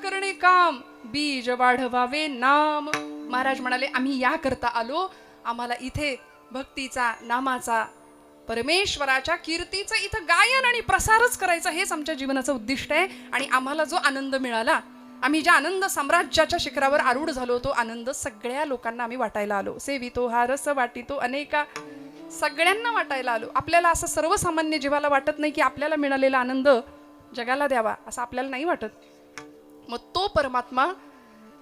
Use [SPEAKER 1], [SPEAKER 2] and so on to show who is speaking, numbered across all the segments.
[SPEAKER 1] करणे काम, बीज वाढवावे नाम. महाराज म्हणाले आम्ही या करता आलो, आम्हाला इथे भक्तीचा, नामाचा, परमेश्वराच्या कीर्तीचं इथं गायन आणि प्रसारच करायचा, हेच आमच्या जीवनाचं उद्दिष्ट आहे. आणि आम्हाला जो आनंद मिळाला, आम्ही ज्या आनंद साम्राज्याच्या शिखरावर आरूढ झालो, तो आनंद सगळ्या लोकांना आम्ही वाटायला आलो. सेवितो हा रस वाटितो अनेका, सगळ्यांना वाटायला आलो. आपल्याला असं सर्वसामान्य जीवाला वाटत नाही की आपल्याला मिळालेला आनंद जगाला द्यावा, असं आपल्याला नाही वाटत. मग तो परमात्मा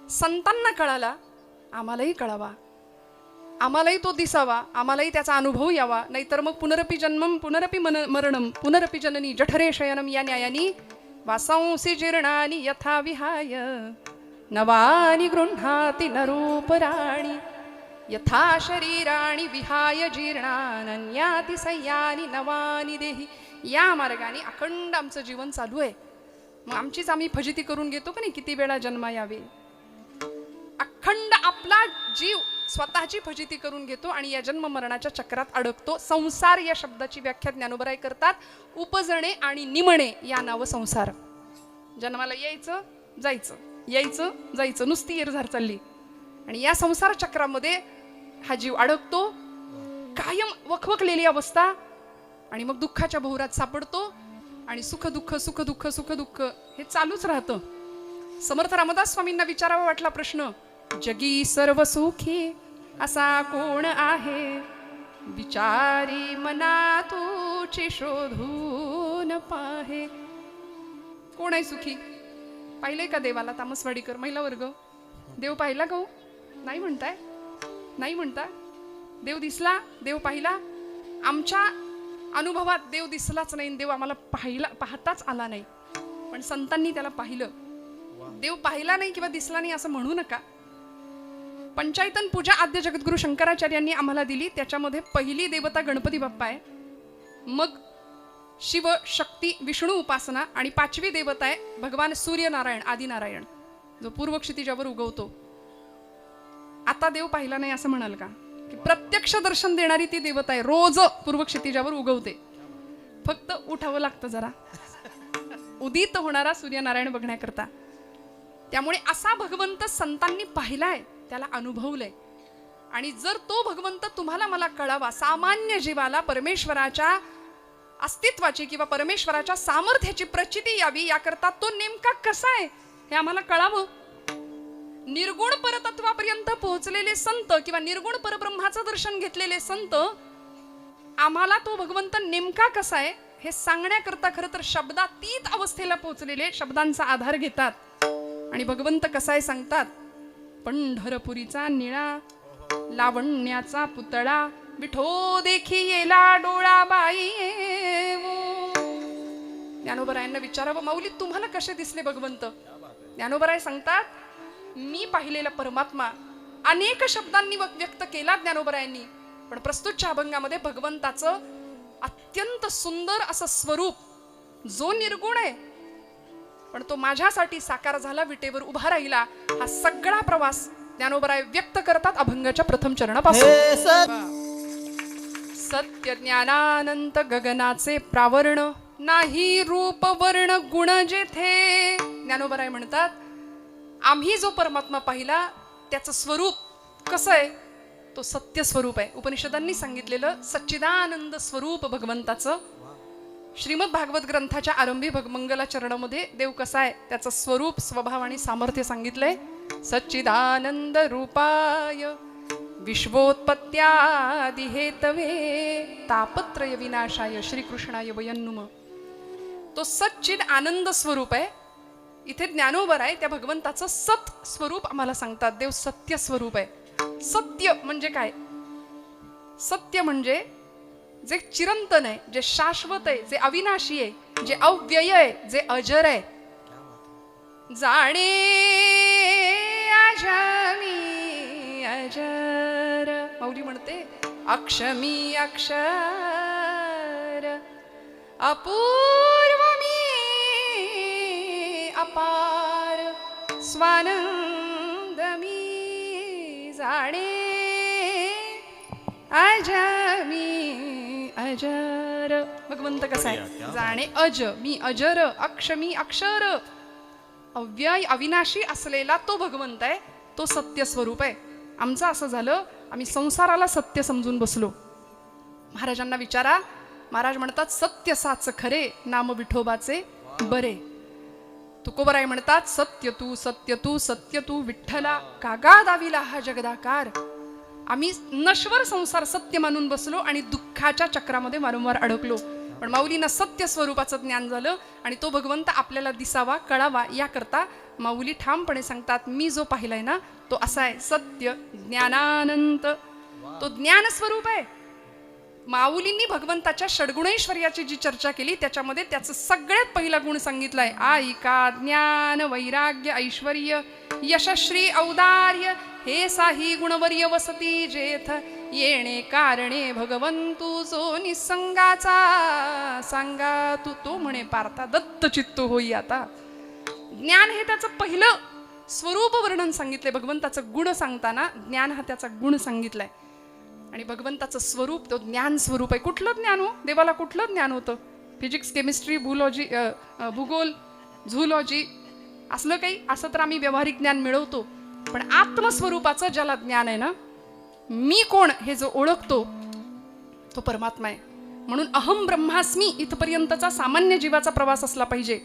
[SPEAKER 1] संतांना कळाला, आम्हालाही कळावा, आम्हालाही तो दिसावा, आम्हालाही त्याचा अनुभव यावा. नाहीतर मग पुनरपि जन्मम पुनरपि मरणम पुनरपि जननी जठरे शयनम या न्यायानी वासांसी जीर्णानि यथा विहाय नवानि गृह्णाति नरूपराणि यथा शरीराणि विहाय जीर्णानन्याति सय्यानि नवानि देहि. या मार्गाने अखंड आमचं जीवन चालू आहे. मग आमचीच आम्ही फजिती करून घेतो का नाही, किती वेळा जन्म यावे. अखंड आपला जीव स्वतःची फजिती करून घेतो आणि या जन्म मरणाच्या चक्रात अडकतो. संसार या शब्दाची व्याख्या ज्ञानोबराय करतात, उपजणे आणि निमणे या नाव संसार. जन्माला यायचं जायचं, यायचं जायचं, नुसती येरझार चालली. आणि या संसार चक्रामध्ये हा जीव अडकतो, कायम वखवकलेली अवस्था. आणि मग दुःखाच्या भोवरात सापडतो आणि सुख दुःख सुख दुःख सुख दुःख हे चालूच राहतं. समर्थ रामदास स्वामींना विचारावा वाटला प्रश्न, जगी सर्व सुखी असा कोण आहे, विचारी मना तुची शोधून पाहे. कोण आहे सुखी? पाहिलंय का देवाला? तामसवाडीकर महिला वर्ग, देव पाहिला का? नाही म्हणताय, नाही म्हणता. देव दिसला, देव पाहिला? आमच्या अनुभवात देव दिसलाच नाही, देव आम्हाला पाहताच आला नाही. पण संतांनी त्याला पाहिलं. देव पाहिला नाही किंवा दिसला नाही असं म्हणू नका. पंचायतन पूजा आद्य जगद्गुरु शंकराचार्यांनी आम्हाला दिली, त्याच्यामध्ये पहिली देवता गणपती बाप्पा आहे, मग शिव शक्ती विष्णू उपासना, आणि पाचवी देवता आहे भगवान सूर्यनारायण आदिनारायण, जो पूर्व क्षितिजावर उगवतो. आता देव पाहिला नाही असं म्हणाल का? की प्रत्यक्ष दर्शन देणारी ती देवता आहे, रोज पूर्व क्षितिजावर उगवते, फक्त उठावं लागतं जरा उदित होणारा सूर्यनारायण बघण्याकरता. त्यामुळे असा भगवंत संतांनी पाहिलाय, त्याला अनुभवलंय. आणि जर तो भगवंत तुम्हाला मला कळावा, सामान्य जीवाला परमेश्वराच्या अस्तित्वाची किंवा परमेश्वराच्या सामर्थ्याची प्रचिती यावी, याकरता तो नेमका कसा आहे हे आम्हाला कळावं. निर्गुण परतत्वापर्यंत पोहोचलेले संत किंवा निर्गुण परब्रह्माचं दर्शन घेतलेले संत आम्हाला तो भगवंत नेमका कसा आहे हे सांगण्याकरता खरं तर शब्दातीत अवस्थेला पोहोचलेले शब्दांचा आधार घेतात. आणि भगवंत कसा आहे सांगतात, पंढरपुरीचा निळा लावण्याचा पुतळा विठो देखी येला डोळा बाई. ज्ञानोबरायांना विचारावं, माऊली तुम्हाला कसे दिसले भगवंत? ज्ञानोबराय सांगतात, मी पाहिलेला परमात्मा अनेक शब्दांनी व्यक्त केला ज्ञानोबरायांनी, पण प्रस्तुतच्या अभंगामध्ये भगवंताचं अत्यंत सुंदर असं स्वरूप, जो निर्गुण आहे पण तो माझ्यासाठी साकार झाला, विटेवर उभा राहिला, हा सगळा प्रवास ज्ञानोबराय व्यक्त करतात अभंगाच्या प्रथम चरणापासून. सत्य ज्ञानानंत गगनाचे प्रावर्ण, नाही रूप वर्ण गुण जेथे. ज्ञानोबराय म्हणतात, आम्ही जो परमात्मा पाहिला त्याचं स्वरूप कसं आहे? तो सत्य स्वरूप आहे. उपनिषदांनी सांगितलेलं सच्चिदानंद स्वरूप भगवंताचं. श्रीमद भागवत ग्रंथाच्या आरंभी मंगलाचरणामध्ये देव कसा आहे त्याचं स्वरूप, स्वभाव आणि सामर्थ्य सांगितलंय. सच्चिदानंद रूपाय विश्वोत्पत्त्यादि हेतवे तापत्रय विनाशाय श्रीकृष्णाय वयन्नुम. तो सच्चिद आनंद स्वरूप आहे. इथे ज्ञानोबराय त्या भगवंताचं सत स्वरूप आम्हाला सांगतात. देव सत्य स्वरूप आहे. सत्य म्हणजे काय? सत्य म्हणजे जे चिरंतन आहे, जे शाश्वत आहे, जे अविनाशी आहे, जे अव्यय आहे, जे अजर आहे. जाणे अजमी अजर, माऊली म्हणते, अक्षमी अक्षर अपूर्व मी अपार स्वानंद मी. जाणे अजमी अजर, भगवंत कसा आहे? जाणे अज मी अजर, अक्ष मी अक्षर, अव्यय अविनाशी असलेला तो भगवंत आहे, तो सत्य स्वरूप आहे. आमचं असं झालं, आम्ही संसाराला सत्य समजून बसलो. महाराजांना विचारा, महाराज म्हणतात सत्य साच खरे, नाम विठोबाचे बरे. तुकोबराय म्हणतात सत्य तू सत्य तू सत्य तू विठ्ठला, कागा दाविला हा जगदाकार. आम्ही नश्वर संसार सत्य मानून बसलो आणि दुःखाच्या चक्रामध्ये वारंवार अडकलो. पण माऊलींना सत्य स्वरूपाचं ज्ञान झालं आणि तो भगवंत आपल्याला दिसावा कळावा याकरता माऊली ठामपणे सांगतात, मी जो पाहिलाय ना तो असा आहे, सत्य ज्ञानानंत. तो ज्ञान स्वरूप आहे. माऊलींनी भगवंताच्या षड्गुणैश्वर्याची जी चर्चा केली त्याच्यामध्ये त्याचं सगळ्यात पहिला गुण सांगितलाय, आईका ज्ञान वैराग्य ऐश्वर्य यशश्री औदार्य हे साही गुणवर्य वसती जेथ येणे कारणे भगवंतू जो निसंगाचा सांगा तू. तो म्हणे पार्था दत्त चित्त होई आता. ज्ञान हे त्याचं पहिलं स्वरूप वर्णन सांगितलंय. भगवंताचं गुण सांगताना ज्ञान हा त्याचा गुण सांगितलाय. आणि भगवंताचं स्वरूप तो ज्ञान स्वरूप आहे. कुठलं ज्ञान हो? देवाला कुठलं ज्ञान होतं? फिजिक्स केमिस्ट्री भूगोल झूलॉजी असलं काही? असं तर आम्ही व्यावहारिक ज्ञान मिळवतो. पण आत्मस्वरूपाचं ज्याला ज्ञान आहे ना, मी कोण हे जो ओळखतो तो परमात्मा आहे. म्हणून अहम ब्रह्मास्मी इथपर्यंतचा सामान्य जीवाचा प्रवास असला पाहिजे.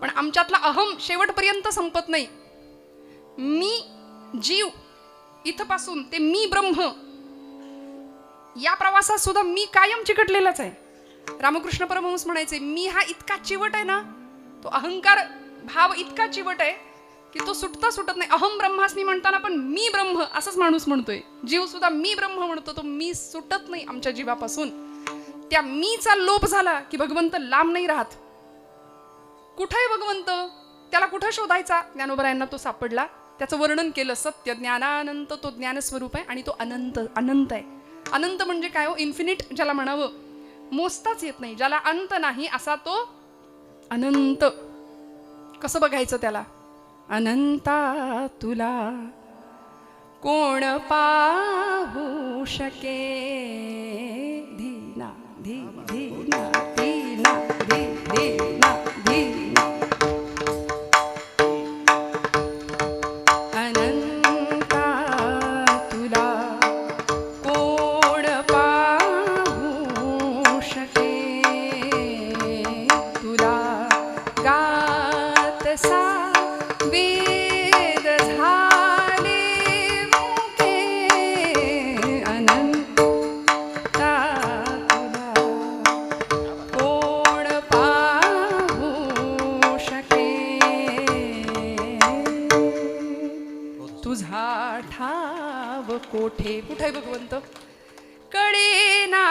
[SPEAKER 1] पण आमच्यातला अहम शेवटपर्यंत संपत नाही. मी जीव इथपासून ते मी ब्रह्म या प्रवासात सुद्धा मी कायम चिकटलेलाच आहे. रामकृष्ण परमहंस म्हणायचे, मी हा इतका चिवट आहे ना, तो अहंकार भाव इतका चिवट आहे की तो सुटता सुटत नाही. अहम ब्रह्मास्मी म्हणताना पण मी ब्रह्म असंच माणूस म्हणतोय. जीव सुद्धा मी ब्रह्म म्हणतो. तो मी सुटत नाही आमच्या जीवापासून. त्या मीचा लोप झाला की भगवंत लांब नाही राहत. कुठे आहे भगवंत? त्याला कुठं शोधायचा? ज्ञानोबरायांना तो सापडला. त्याचं वर्णन केलं, सत्य ज्ञानानंत तो ज्ञानस्वरूप आहे आणि तो अनंत अनंत आहे. अनंत म्हणजे काय हो? इन्फिनिट ज्याला म्हणावं, मोजताच येत नाही, ज्याला अंत नाही असा तो अनंत. कसं बघायचं त्याला? अनंता तुला कोण पाहू शके, धीना धी धीना धीना धी धीना धीना. अनंता तुला कोण पाहू शके, तुला गातसा वेद झाले मुखे. अनंता तुला कोण पाहू शके, तुझा ठाव कोठे. कुठे आहे भगवंत? कडे ना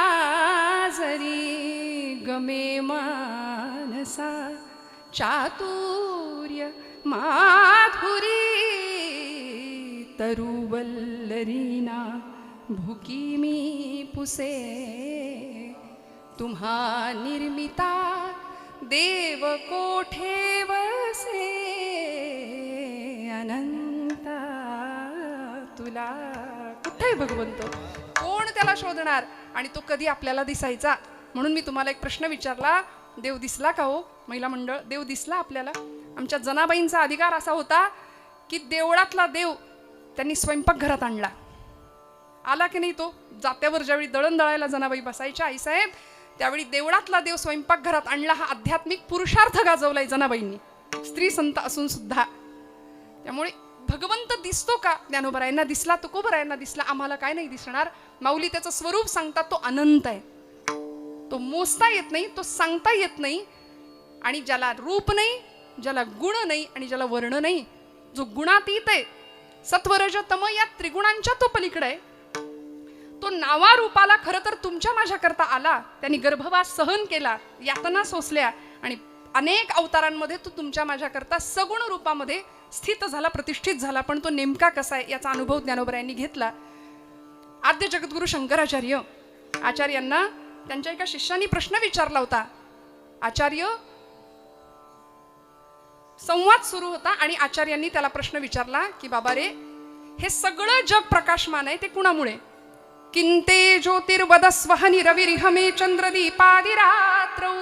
[SPEAKER 1] जरी गमे मानसा, चातुर्य माधुरी तरुवल्लरीना भुकी मी पुसे. तुम्हा निर्मिता देव कोठे वसे, अनंता तुला. कुठे भगवंत? कोण त्याला शोधणार? आणि तो कधी आपल्याला दिसायचा? म्हणून मी तुम्हाला एक प्रश्न विचारला, देव दिसला का हो? महिला मंडळ, देव दिसला आपल्याला? आमच्या जनाबाईंचा अधिकार असा होता की देवळातला देव त्यांनी स्वयंपाकघरात आणला. आला की नाही? तो जात्यावर ज्यावेळी दळण दळायला जनाबाई बसायच्या आईसाहेब, त्यावेळी देवळातला देव स्वयंपाकघरात आणला. हा आध्यात्मिक पुरुषार्थ गाजवलाय जनाबाईंनी, स्त्री संत असून सुद्धा. त्यामुळे भगवंत दिसतो का? ज्ञानोबरायांना दिसला, तुकोबरायांना दिसला, आम्हाला काय नाही दिसणार? माऊली त्याचं स्वरूप सांगतात, तो अनंत आहे. तो मोजता येत नाही, तो सांगता येत नाही. आणि ज्याला रूप नाही, ज्याला गुण नाही आणि ज्याला वर्ण नाही, जो गुणातीत आहे, सत्वरज तम या त्रिगुणांच्या तो पलीकडे आहे, तो नावा रूपाला खरं तर तुमच्या माझ्याकरता आला. त्यांनी गर्भवास सहन केला, यातना सोसल्या आणि अनेक अवतारांमध्ये तो तुमच्या माझ्याकरता सगुण रूपामध्ये स्थित झाला, प्रतिष्ठित झाला. पण तो नेमका कसा आहे याचा अनुभव ज्ञानोबरायांनी घेतला. आद्य जगद्गुरु शंकराचार्य आचार्यांना त्यांच्या एका शिष्याने प्रश्न विचारला होता. आचार्य, संवाद सुरू होता आणि आचार्यांनी त्याला प्रश्न विचारला की बाबा रे, हे सगळं जग प्रकाशमान आहे ते कुणामुळे? किंते ज्योतिर्वदस्वहनि रविरिहमे चंद्रदीपादिरात्रौ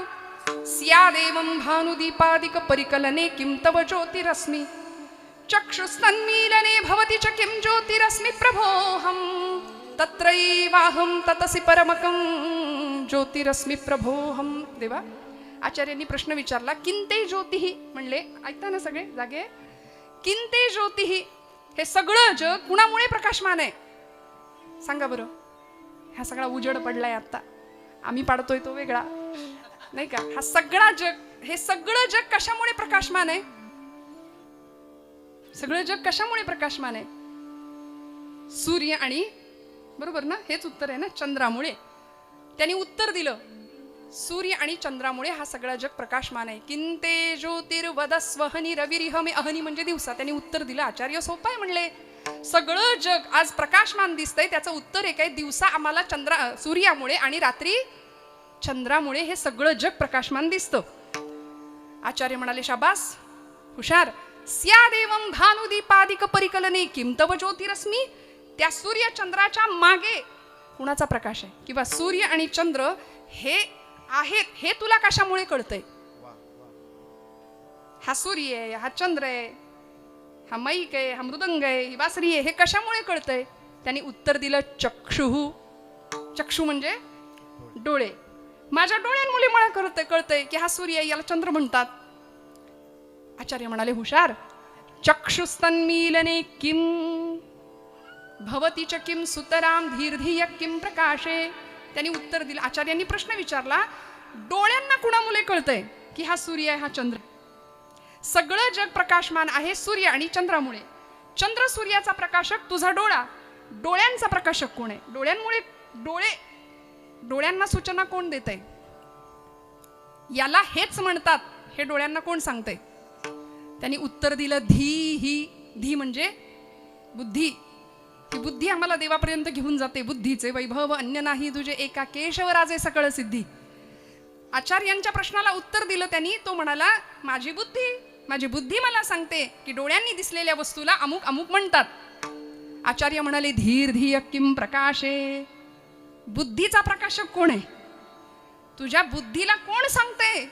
[SPEAKER 1] स्यादेवं भानुदीपादिक परिकलने किं तव ज्योतिरस्मि चक्षुस्तन्मीलने भवति च किं ज्योतिरस्मि प्रभोऽहं तत्रैवाहं ततसि परमकं ज्योतिरस्मि प्रभोऽहं. देवा, आचार्यांनी प्रश्न विचारला, किंते ज्योतिः म्हणले, ऐकता ना सगळे जागे, किंते ज्योतिः, हे सगळं जग कुणामुळे प्रकाशमान आहे सांगा बरं. हा सगळा उजड पडलाय आता, आम्ही पाडतोय तो वेगळा नाही का. हा सगळा जग, हे सगळं जग कशामुळे प्रकाशमान आहे? सगळं जग कशामुळे प्रकाशमान आहे? सूर्य आणि, बरोबर ना, हेच उत्तर आहे ना, चंद्रामुळे. त्यांनी उत्तर दिलं, सूर्य आणि चंद्रामुळे हा सगळा जग प्रकाशमान आहे. किंते ज्योतिर्वदस्वहनी रविरिहमे अहनी म्हणजे दिवसा. त्यांनी उत्तर दिलं, आचार्य सोपं आहे म्हणले, सगळं जग आज प्रकाशमान दिसतंय, त्याचं उत्तर एक आहे, दिवसा आम्हाला सूर्यामुळे आणि रात्री चंद्रामुळे हे सगळं जग प्रकाशमान दिसतं. आचार्य म्हणाले, शाबास, हुशार. स्यादेवं भानुदीपादिक परिकलने किं तव ज्योतिरस्मि, त्या सूर्य चंद्राच्या मागे कुणाचा प्रकाश आहे, किंवा सूर्य आणि चंद्र हे आहेत हे तुला कशामुळे कळतंय? हा सूर्य आहे, हा चंद्र आहे, हा मैक आहे, हा मृदंग आहे, ही बासरी आहे, हे कशामुळे कळतंय? त्यांनी उत्तर दिलं, चक्षुः. चक्षु म्हणजे डोळे. माझ्या डोळ्यांमुळे मला कळतंय की हा सूर्य आहे, याला चंद्र म्हणतात. आचार्य म्हणाले, हुशार. चक्षुस्तन्मीलने किं भवति च किं सुतराम धीर्धिय किं प्रकाशे. त्यांनी उत्तर दिलं, आचार्यांनी प्रश्न विचारला, डोळ्यांना कुणामुळे कळतंय की हा सूर्य आहे, हा चंद्र. सगळं जग प्रकाशमान आहे सूर्य आणि चंद्रामुळे. चंद्र सूर्याचा प्रकाशक, तुझा डोळा. डोळ्यांचा प्रकाशक कोण आहे? डोळ्यांमुळे. डोळ्यांना सूचना कोण देतंय? याला हेच म्हणतात, हे डोळ्यांना कोण सांगतंय? त्यांनी उत्तर दिलं, धी म्हणजे बुद्धी. ही बुद्धी आम्हाला देवापर्यंत घेऊन जाते. बुद्धीचे वैभव अन्य नाही तुझे, एका केशवराजे सकळ सिद्धी. आचार्यांच्या प्रश्नाला उत्तर दिलं त्यांनी. तो म्हणाला, माझी बुद्धी मला सांगते की डोळ्यांनी दिसलेल्या वस्तूला अमुक अमुक म्हणतात. आचार्य म्हणाले, धीर्धिय किं प्रकाशे. बुद्धीचा प्रकाशक कोण आहे? तुझ्या बुद्धीला कोण सांगते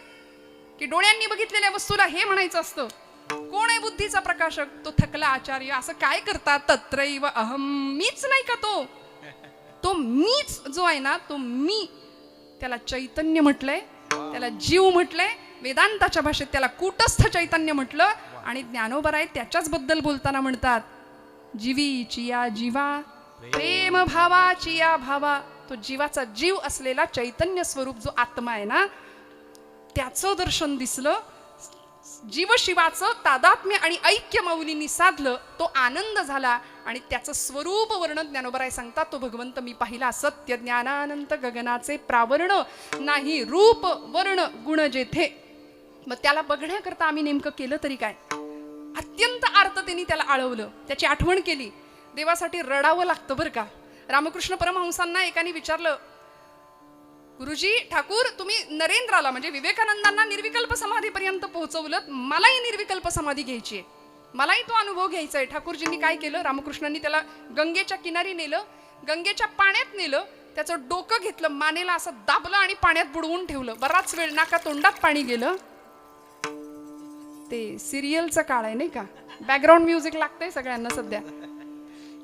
[SPEAKER 1] की डोळ्यांनी बघितलेल्या वस्तूला हे म्हणायचं असतं? कोण आहे बुद्धीचा प्रकाशक? तो थकला आचार्य. असं काय करतात? तत्रैव अहम, मीच नाही का तो मीच जो आहे ना, तो मी, त्याला चैतन्य म्हटलंय, त्याला जीव म्हटलंय. वेदांताच्या भाषेत त्याला कूटस्थ चैतन्य म्हटलं. आणि ज्ञानोबराय त्याच्याच बद्दल बोलताना म्हणतात, जीवीची या जीवा, प्रेम भावाची या भावा. तो जीवाचा जीव असलेला चैतन्य स्वरूप जो आत्मा आहे ना, त्याचं दर्शन दिसलं. जीवशिवाचं तादात्म्य आणि ऐक्य माऊलींनी साधलं. तो आनंद झाला आणि त्याचं स्वरूप वर्णन ज्ञानोबराय सांगतात, तो भगवंत मी पाहिला. सत्य ज्ञानानंत गगनाचे प्रावरण, नाही रूप वर्ण गुण जेथे. मग त्याला बघण्याकरता आम्ही नेमकं केलं तरी काय? अत्यंत आर्ततेने त्याला आळवलं, त्याची आठवण केली. देवासाठी रडावं लागतं बरं का. रामकृष्ण परमहंसांना एकाने विचारलं, गुरुजी ठाकूर, तुम्ही नरेंद्राला म्हणजे विवेकानंदांना निर्विकल्प समाधीपर्यंत पोहोचवलं, मलाही निर्विकल्प समाधी घ्यायची आहे, मलाही तो अनुभव घ्यायचा आहे. ठाकूरजींनी काय केलं? रामकृष्णांनी त्याला गंगेच्या किनारी नेलं, गंगेच्या पाण्यात नेलं, त्याचं डोकं घेतलं, मानेला असं दाबलं आणि पाण्यात बुडवून ठेवलं. बराच वेळ नाका तोंडात पाणी गेलं. ते सिरियलचं काळ आहे नाही का, बॅकग्राऊंड म्युझिक लागतंय सगळ्यांना सध्या.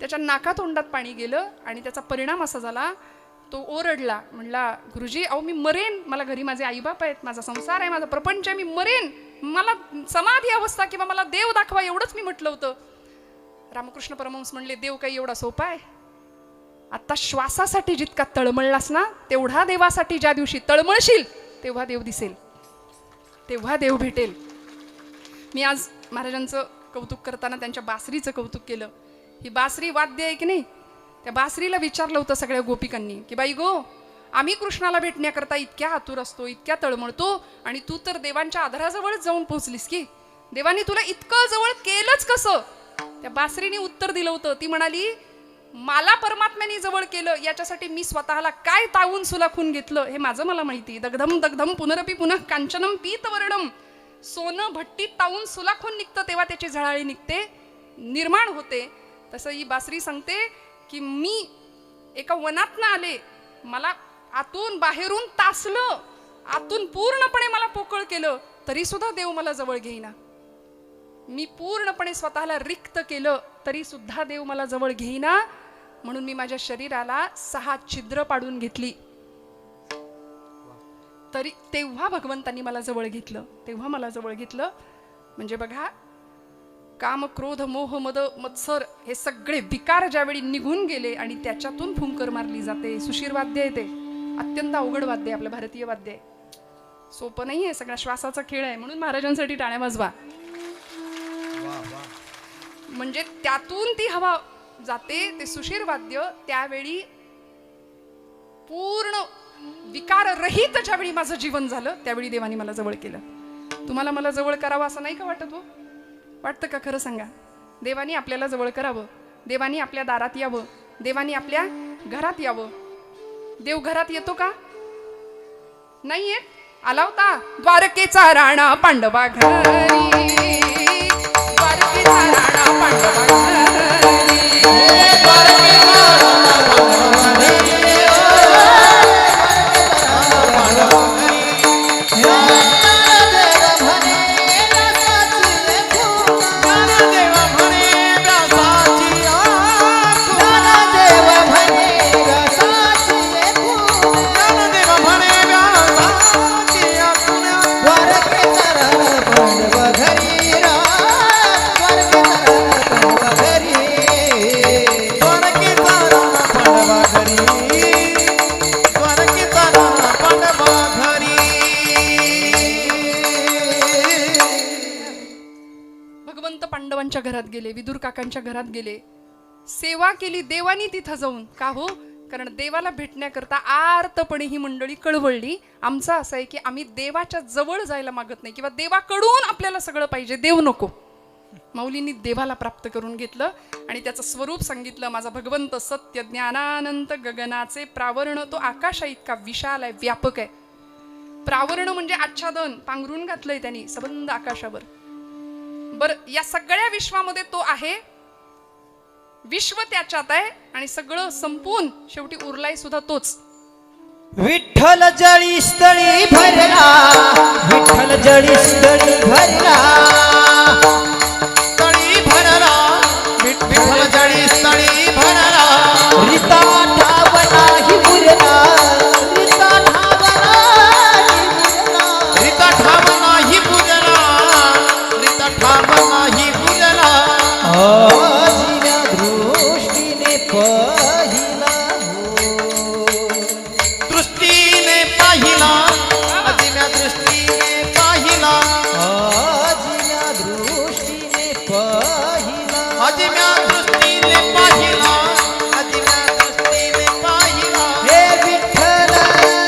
[SPEAKER 1] त्याच्या नाका तोंडात पाणी गेलं आणि त्याचा परिणाम असा झाला, तो ओरडला, म्हणला, गुरुजी अहो मी मरेन, मला घरी माझे आईबाप आहेत, माझा संसार आहे, माझा प्रपंच आहे, मी मरेन, मला समाधी अवस्था किंवा मला देव दाखवा, एवढंच मी म्हटलं होतं. रामकृष्ण परमहंस म्हणले, देव काही एवढा सोपा आहे? आता श्वासासाठी जितका तळमळलास ना, तेवढा देवासाठी ज्या दिवशी तळमळशील तेव्हा देव दिसेल, तेव्हा देव भेटेल. मी आज महाराजांचं कौतुक करताना त्यांच्या बासरीचं कौतुक केलं. ही बासरी वाद्य आहे की नाही, त्या बासरीला विचारलं होतं सगळ्या गोपिकांनी की बाई गो, आम्ही कृष्णाला भेटण्याकरता इतक्या आतुर असतो, इतक्या तळमळतो, आणि तू तर देवांच्या आधाराजवळच जाऊन पोहोचलीस की, देवानी तुला इतकं जवळ केलंच कसं? त्या बासरीने उत्तर दिलं होतं. ती म्हणाली, मला परमात्म्याने जवळ केलं याच्यासाठी मी स्वतःला काय तावून सुलाखून घेतलं हे माझं मला माहिती. दग्धम दग्धम पुनरपी पुनः कांचनम पीतवर्णम. सोनं भट्टीत तावून सुलाखून निघतं तेव्हा त्याची झळाळी निघते, निर्माण होते. तसं ही बासरी सांगते की मी एका वनातनं आले, मला आतून बाहेरून तासलं, आतून पूर्णपणे मला पोकळ केलं तरी सुद्धा देव मला जवळ घेईना. मी पूर्णपणे स्वतःला रिक्त केलं तरी सुद्धा देव मला जवळ घेईना. म्हणून मी माझ्या शरीराला 6 छिद्र पाडून घेतली. तरी तेव्हा भगवंतांनी मला जवळ घेतलं. तेव्हा मला जवळ घेतलं. म्हणजे बघा, काम, क्रोध, मोह, मद, मत्सर हे सगळे विकार ज्यावेळी निघून गेले आणि त्याच्यातून फुंकर मारली जाते. सुशीर वाद्य आहे ते, अत्यंत अवघड वाद्य आहे, आपलं भारतीय वाद्य आहे. सोपं नाही आहे, सगळा श्वासाचा खेळ आहे. म्हणून महाराजांसाठी टाळ्या वाजवा. म्हणजे त्यातून ती हवा जाते, ते सुशीर वाद्य. त्यावेळी पूर्ण विकार रहित ज्यावेळी माझं जीवन झालं त्यावेळी देवानी मला जवळ केलं. तुम्हाला मला जवळ करावं असं नाही का वाटत? हो, वाटतं का? खरं सांगा. देवानी आपल्याला जवळ करावं, देवानी आपल्या दारात यावं, देवानी आपल्या घरात यावं. देव घरात येतो का? नाही येत. आला होता द्वारकेचा राणा पांडवा घरी, द्वारकेचा राणा पांडवा घरी, घरात गेले, विदुर काकांच्या घरात गेले, सेवा केली देवानी तिथं जाऊन. का हो? कारण देवाला भेटण्याकरता आर्तपणे ही मंडळी कळवळली. आमचं असं आहे की आम्ही देवाच्या जवळ जायला मागत नाही किंवा देवाकडून आपल्याला सगळं पाहिजे, देव नको. माऊलींनी देवाला प्राप्त करून घेतलं आणि त्याचं स्वरूप सांगितलं. माझा भगवंत सत्य ज्ञानानंत गगनाचे प्रावरण, तो आकाशा इतका विशाल आहे, व्यापक आहे. प्रावरण म्हणजे आच्छादन, पांघरून घातलंय त्यांनी सबंध आकाशावर. बर, या सगळ्या विश्वामध्ये तो आहे, विश्व त्याच्यात आहे आणि सगळं संपून शेवटी उरलाय सुद्धा तोच.
[SPEAKER 2] विठ्ठल जळी स्थळी भरला, विठ्ठल जळी स्थळी भरला, स्थळी भरला, विठ्ठल जळी स्थळी भरला. रिता ठाव नाही उरला, रिता ठाव नाही उरला, रिता ठाव नाही उरला, रिता ठाव नाही उरला. आजीच्या दृष्टीने पाहिला, दृष्टीने पाहिला, आजीच्या दृष्टीने पाहिला, आजीच्या दृष्टीने पाहिला, आजीच्या दृष्टीने पाहिला, आजीच्या दृष्टीने पाहिला. हे विठ्ठलाची,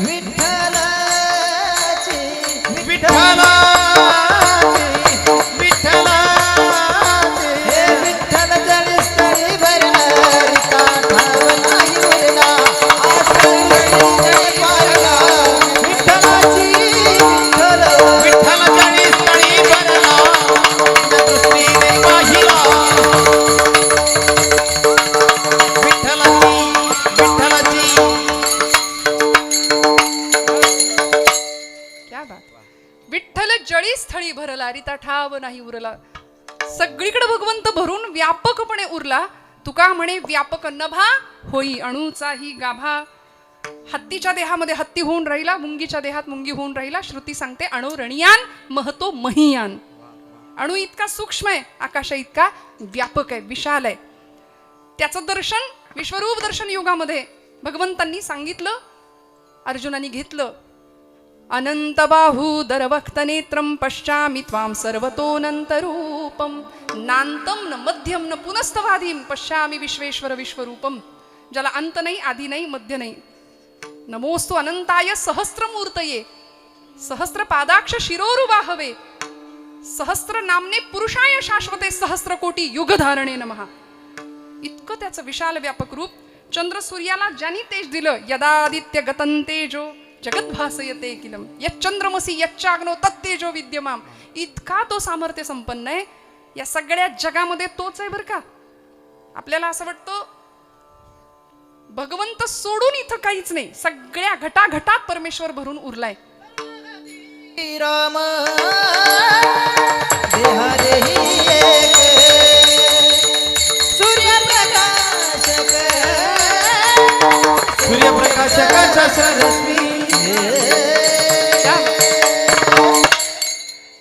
[SPEAKER 2] विठ्ठलाची, विठ्ठलाची, विठ्ठलाची. हे विठ्ठल जळी स्थळी भरला, रिता ठाव नाही उरला, विठ्ठलाची, विठ्ठल, विठ्ठल जळी स्थळी भरला, दृष्टीने पाहिला, विठ्ठलाची, विठ्ठलाची.
[SPEAKER 1] क्या बात. विठ्ठल जळी स्थळी भरला, रिता ठाव नाही उरला. सगळीकडे भगवंत भरून व्यापकपणे उरला. तुका म्हणे व्यापक नभा होई अणूचाही गाभा. हत्तीच्या देहामध्ये हत्ती होऊन राहिला, मुंगीच्या देहात मुंगी होऊन राहिला. श्रुती सांगते अणु रणियान महतो महियान. अणु इतका सूक्ष्म आहे, आकाशा इतका व्यापक आहे, विशाल आहे. त्याचं दर्शन विश्वरूप दर्शन युगामध्ये भगवंतांनी सांगितलं, अर्जुनाने घेतलं. अनंत बाहूदर वक्त नेत्रम पश्यामि त्वां सर्वतोऽनन्तरूपम नांतम न मध्यम न पुनस्तवादीम पश्यामि विश्वेश्वर विश्वरूपम. ज्याला अंत नाही, आदि नाही, मध्य नाही. नमोस्तु अनंताय सहस्त्रमूर्तये सहस्त्र पादाक्ष शिरोरुबाहवे सहस्त्र नामने पुरुषाय शाश्वते सहस्त्र कोटी युगधारणे नमः. इतकं त्याचं विशाल व्यापक रूप. चंद्र सूर्याला ज्यांनी तेज दिलं, यदादित्य गतं तेजो जगत भासयते किलम यच्चंद्रमसी यच्चाग्नो तत्तेजो विद्यमाम. इतका तो सामर्थ्य संपन्न आहे. या सगळ्या जगामध्ये तोच आहे बरं का. आपल्याला असं वाटतं भगवंत सोडून इथं काहीच नाही, सगळ्या घटाघटात परमेश्वर भरून उरलाय.
[SPEAKER 2] राम देहा देही एक सूर्यप्रकाशकाचा सरस्वी.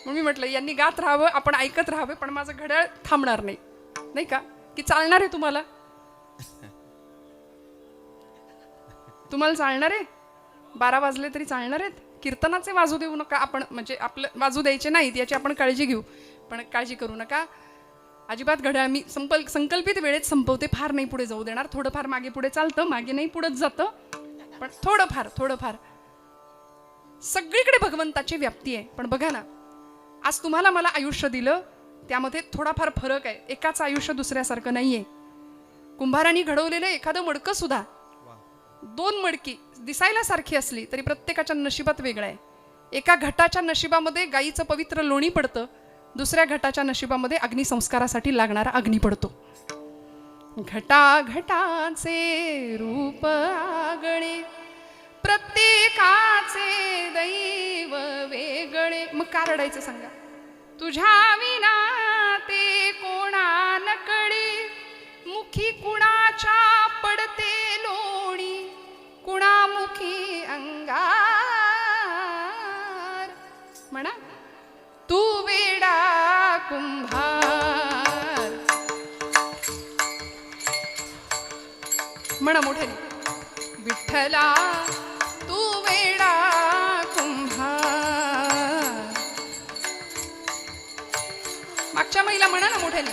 [SPEAKER 1] म्हणून मी म्हटलं यांनी गात राहावं, आपण ऐकत राहावं, पण माझं घड्याळ थांबणार नाही, नाही का? की चालणार आहे तुम्हाला? तुम्हाला चालणार आहे? 12 वाजले तरी चालणार आहेत? कीर्तनाचे वाजू देऊ नका आपण, म्हणजे आपलं वाजू द्यायचे नाहीत याची आपण काळजी घेऊ, पण काळजी करू नका अजिबात. घड्याळ मी संकल्पित वेळेत संपवते, फार नाही पुढे जाऊ देणार. थोडंफार मागे पुढे चालतं, मागे नाही पुढेच जातं, पण थोडंफार. सगळीकडे भगवंताची व्याप्ती आहे. पण बघा ना, आज तुम्हाला मला आयुष्य दिलं, त्यामध्ये थोडाफार फरक आहे. एकाचं आयुष्य दुसऱ्यासारखं नाहीये. कुंभारांनी घडवलेलं एखादं मडकं सुद्धा, 2 मडकी दिसायला सारखी असली तरी प्रत्येकाच्या नशिबात वेगळं आहे. एका घटाच्या नशिबामध्ये गाईचं पवित्र लोणी पडतं, दुसऱ्या घटाच्या नशिबामध्ये अग्निसंस्कारासाठी लागणारा अग्नी पडतो. घटाघटाचे रूप आगळे, प्रत्येकाचे दैव वेगळे. मग का रडायचं सांगा? तुझ्या विना ते कोणा नकळे, मुखी कुणाच्या पडते लोणी, कुणामुखी अंगार. म्हणा तू वेडा कुंभार. म्हणा मोठ्याने, विठ्ठला तू वेडा कुंभार. मागच्या महिला म्हणा ना मोठ्याने,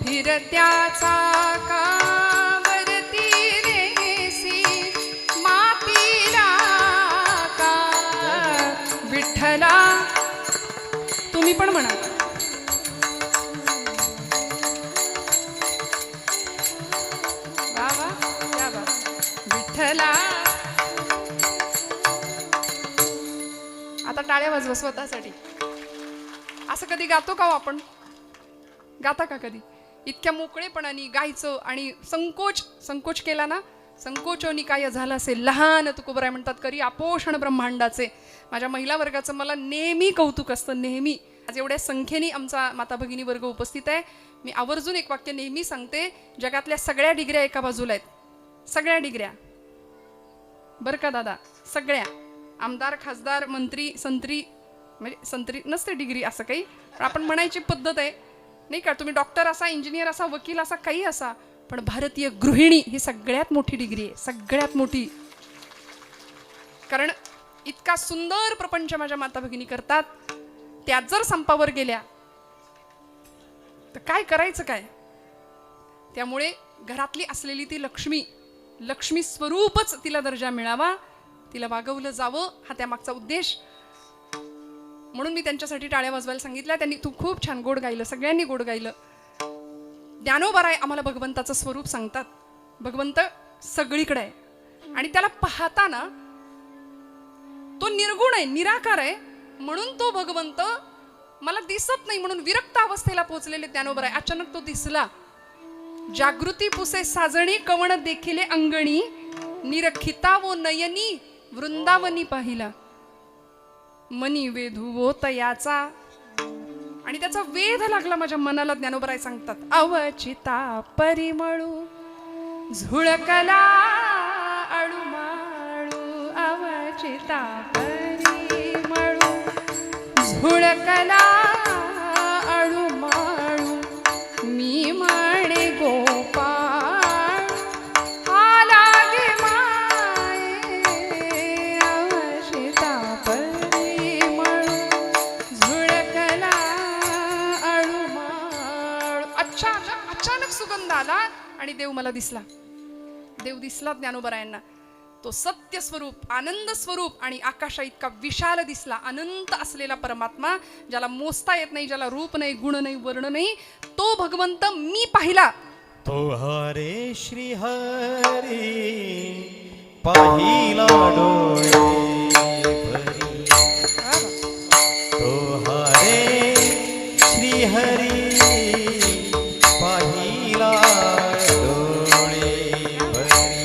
[SPEAKER 1] फिरत्याचा कावरती रेसी मातीला का. विठ्ठला तुम्ही पण म्हणा. वा वा, क्या बात. विठ्ठला. आता टाळ्या वाजवा स्वतःसाठी. असं कधी गातो का हो आपण? गाता का कधी? इतक्या मोकळेपणाने गायचं आणि संकोच केला ना, संकोचोनी काय झालं असेल लहान तुकोबराय म्हणतात करी आपोषण ब्रह्मांडाचे. माझ्या महिला वर्गाचं मला नेहमी कौतुक असतं, नेहमी. आज एवढ्या संख्येने आमचा माता भगिनी वर्ग उपस्थित आहे. मी आवर्जून एक वाक्य नेहमी सांगते, जगातल्या सगळ्या डिग्र्या एका बाजूला आहेत, सगळ्या डिग्र्या बरं का दादा, सगळ्या. आमदार, खासदार, मंत्री, संत्री, म्हणजे संत्री नसते डिग्री असं काही, पण आपण म्हणायची पद्धत आहे नाही का. तुम्ही डॉक्टर असा, इंजिनियर असा, वकील असा, काही असा, पण भारतीय गृहिणी ही सगळ्यात मोठी डिग्री आहे, सगळ्यात मोठी. कारण इतका सुंदर प्रपंच माझ्या माता भगिनी करतात, त्यात जर संपावर गेल्या तर काय करायचं काय. त्यामुळे घरातली असलेली ती लक्ष्मी स्वरूपच तिला दर्जा मिळावा, तिला वागवलं जावं, हा त्यामागचा उद्देश. म्हणून मी त्यांच्यासाठी टाळ्या वाजवायला सांगितल्या. त्यांनी तू खूप छान गोड गायलं, सगळ्यांनी गोड गायलं. ज्ञानोबाराय आम्हाला भगवंताचं स्वरूप सांगतात. भगवंत सगळीकडे आहे आणि त्याला पाहताना तो निर्गुण आहे, निराकार आहे, म्हणून तो भगवंत मला दिसत नाही म्हणून विरक्त अवस्थेला पोहोचलेले ज्ञानोबाराय. अचानक तो दिसला. जागृती पुसे साजणी कवण देखिले अंगणी, निरखिता वो नयनी वृंदावनी पाहिला. मनी वेधू तयाचा, आणि त्याचा वेध लागला माझ्या मनाला. ज्ञानोबराय सांगतात, अवचिता परिमळू झुळकला अळूमाळू, अवचिता परिमळू झुळकला अळूमाळू, मी म्हणे गोपाळ हा लागे माये, अवचिता परिमळू झुळकला अळूमाळू. अचानक सुगंध आला आणि देव मला दिसला. देव दिसला ज्ञानोबरायांना. तो सत्य स्वरूप, आनंद स्वरूप आणि आकाशा इतका विशाल दिसला. अनंत असलेला परमात्मा, ज्याला मोजता येत नाही, ज्याला रूप नाही, गुण नाही, वर्ण नाही, तो भगवंत मी पाहिला.
[SPEAKER 2] तो हरे श्री हरी पाहिला डोळे भरी, तो हरे श्री हरी पाहिला डोळे भरी.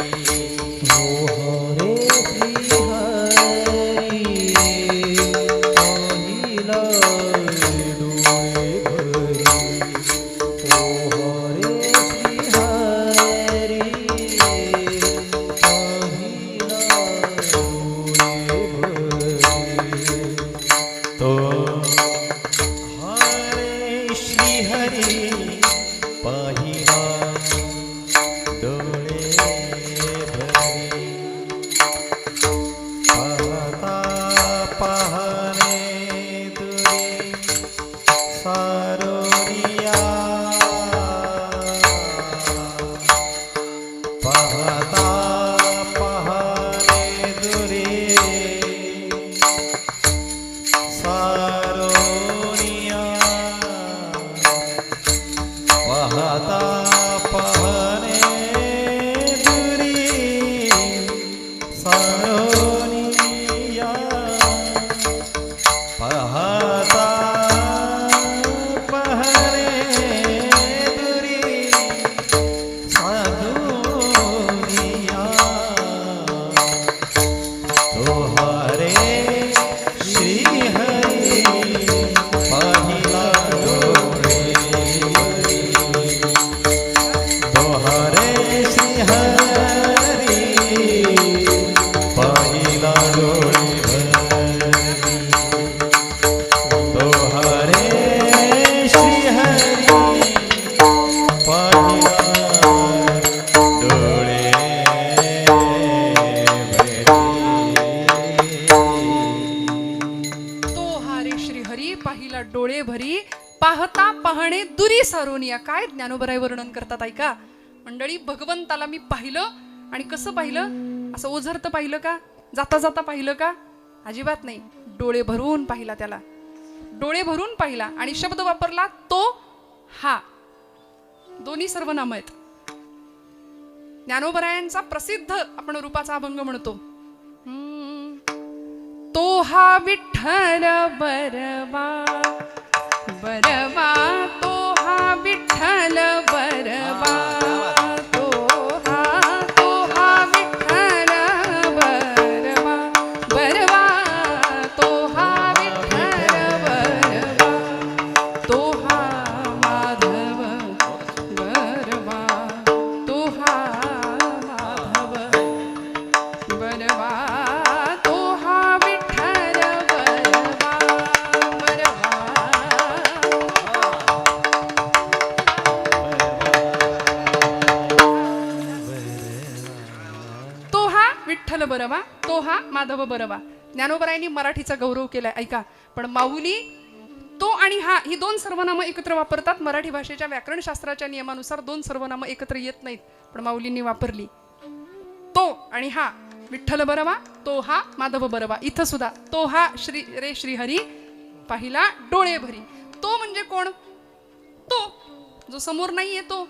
[SPEAKER 2] सारोनिया पाहता पहाणे दुरी सारोनिया पाहता पहाणे दुरी सारोनिया पाहता पहाणे दुरी साधुनिया तोहारे श्री हरी पाहिला डोळे तोहारे श्री हरी पाहिला डोळे तोहारे श्री हरी पाहिला डोळे
[SPEAKER 1] तो हारे श्रीहरी पाहिला डोळे भरी पाहता पाहणे दुरी सारोनिया. काय ज्ञानोबराय वर्णन करतात ऐका मंडळी. भगवंताला मी पाहिलं आणि कसं पाहिलं? असं ओझरतं पाहिलं का? जाता जाता पाहिलं का? अजिबात नाही. डोळे भरून पाहिला त्याला, डोळे भरून पाहिला आणि शब्द वापरला तो हा. दोन्ही सर्वनाम आहेत. ज्ञानोबरायांचा प्रसिद्ध आपण रूपाचा अभंग म्हणतो. तो हा विठ्ठल बरवा बरवा, तो हा विठ्ठल बरवा, तो हा विठ्ठल बरवा बरवा, तो हा विठ्ठल बरवा, तो हा माधव बरवा, तो हा माधव बरवा, तो हा विठ्ठल बरवा बरवा. तो हा विठ्ठल बरवा, तो हा माधव बरवा. ज्ञानोबरायांनी मराठीचा गौरव केलाय ऐका. पण माऊली तो आणि हा ही दोन सर्वनामं एकत्र वापरतात. मराठी भाषेच्या व्याकरणशास्त्राच्या नियमानुसार दोन सर्वनामं एकत्र येत नाहीत, पण माऊलींनी वापरली. तो आणि हा विठ्ठल बरवा, तो हा माधव बरवा. इथं सुद्धा तो हा श्री रे श्रीहरी पाहिला डोळे भरी. तो म्हणजे कोण? तो जो समोर नाहीये, तो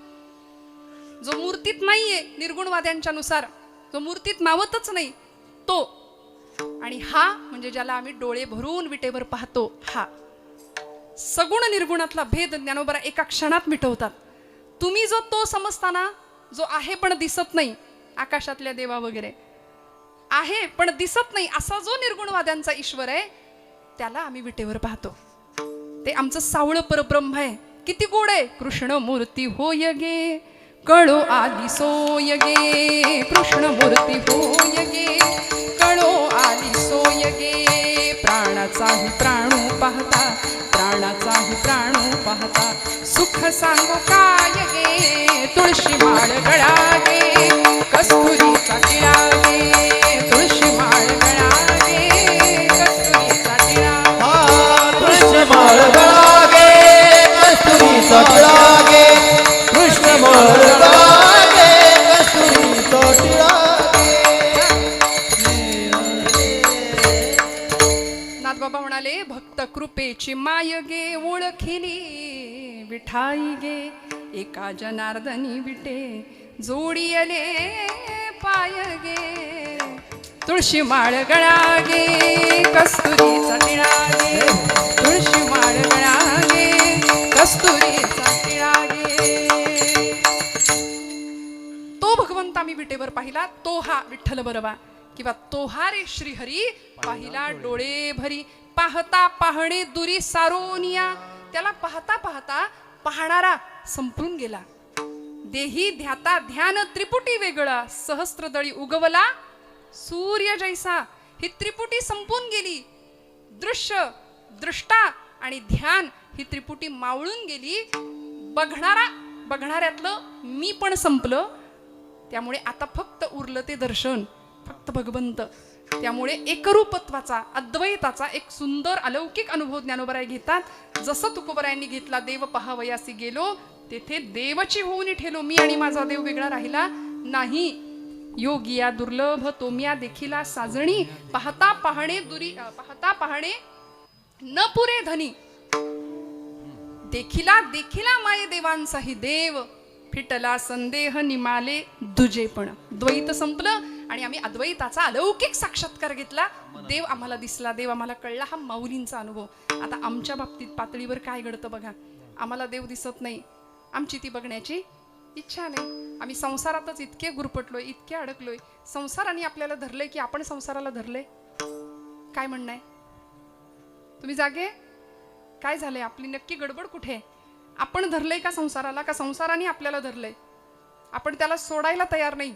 [SPEAKER 1] जो मूर्तीत नाहीये निर्गुणवाद्यांच्या नुसार, जो मूर्तीत मावतच नाही तो. आणि हा म्हणजे ज्याला आम्ही डोळे भरून विटेवर पाहतो हा. सगुण निर्गुणातला भेद ज्ञानोबरा एका क्षणात मिटवतात. तुम्ही जो तो समजताना, जो आहे पण दिसत नाही, आकाशातल्या देवा वगैरे आहे पण दिसत नाही असा जो निर्गुणवाद्यांचा ईश्वर आहे, त्याला आम्ही विटेवर पाहतो. ते आमचं सावळं परब्रह्म आहे. किती गोड आहे. कृष्ण मूर्ती होय गे, कळो आली सोय गे, कृष्ण मूर्ती होय गे, कळो आली सोय गे. प्राणाचाही प्राणू पाहता, प्राणाचाही प्राणू पाहता, सुख सांगो काय गे, तुळशी माळ गळा गे, कस्तुरीचा टिळा गे, तुळशी माळ गळा गे, कस्तुरीचा टिळा.
[SPEAKER 2] कृष्ण माळ गळा गे, कस्तुरीचा टिळा गे, कृष्ण माळ गळा गे, कस्तुरीचा टिळा
[SPEAKER 1] गे. नाथबाबा म्हणाले भक्त कृपेची माय गे, ओळखिली विठाई गे, एका जनार्दनी विटे जोडियले पाय गे. तुळशी माळ गळा गे, कस्तुरीचा टिळा गे, तुळशी माळ गळा गे, कस्तुरीचा टिळा गे. तो भगवंता मी विटेवर पाहिला, तो हा विठ्ठल बरवा. किंवा तो हा रे श्रीहरी पाहिला डोळे भरी. पाहता पाहणे दुरी सारोनिया. त्याला पाहता पाहता पाहणारा संपून गेला. देही ध्याता ध्यान त्रिपुटी वेगळा, सहस्त्रदळी उगवला सूर्य जैसा. ही त्रिपुटी संपून गेली. दृश्य, दृष्टा आणि ध्यान ही त्रिपुटी मावळून गेली. बघणाऱ्यातलं मी पण संपलं. त्यामुळे आता फक्त उरलं ते दर्शन, फक्त भगवंत. त्यामुळे एकरूपत्वाचा अद्वैताचा एक सुंदर अलौकिक अनुभव ज्ञानोबराय घेतात. जसं तुकोबरायांनी घेतला, देव पहावयासी गेलो तेथे देवची होऊन ठेलो, मी आणि माझा देव वेगळा राहिला नाही. योगिया दुर्लभ तोमिया देखिला साजणी, पाहता पाहणे न पुरे धनी, देखिला देखिला माये देवांचाही देव, फिटला संदेह निमाले दुजेपण. द्वैत संपलं आणि आम्ही अद्वैताचा अलौकिक साक्षात्कार घेतला. देव आम्हाला दिसला, देव आम्हाला कळला. हा माऊलींचा अनुभव. आता आमच्या बाबतीत पातळीवर काय घडतं बघा. आम्हाला देव दिसत नाही, आमची ती बघण्याची इच्छा नाही. आम्ही संसारातच इतके गुरपटलोय, इतके अडकलोय. संसाराने आपल्याला धरलंय की आपण संसाराला धरलंय? काय म्हणणं आहे? तुम्ही जागे? काय झालंय? आपली नक्की गडबड कुठे? आपण धरलंय का संसाराला, का संसाराने आपल्याला धरलंय? आपण त्याला सोडायला तयार नाही,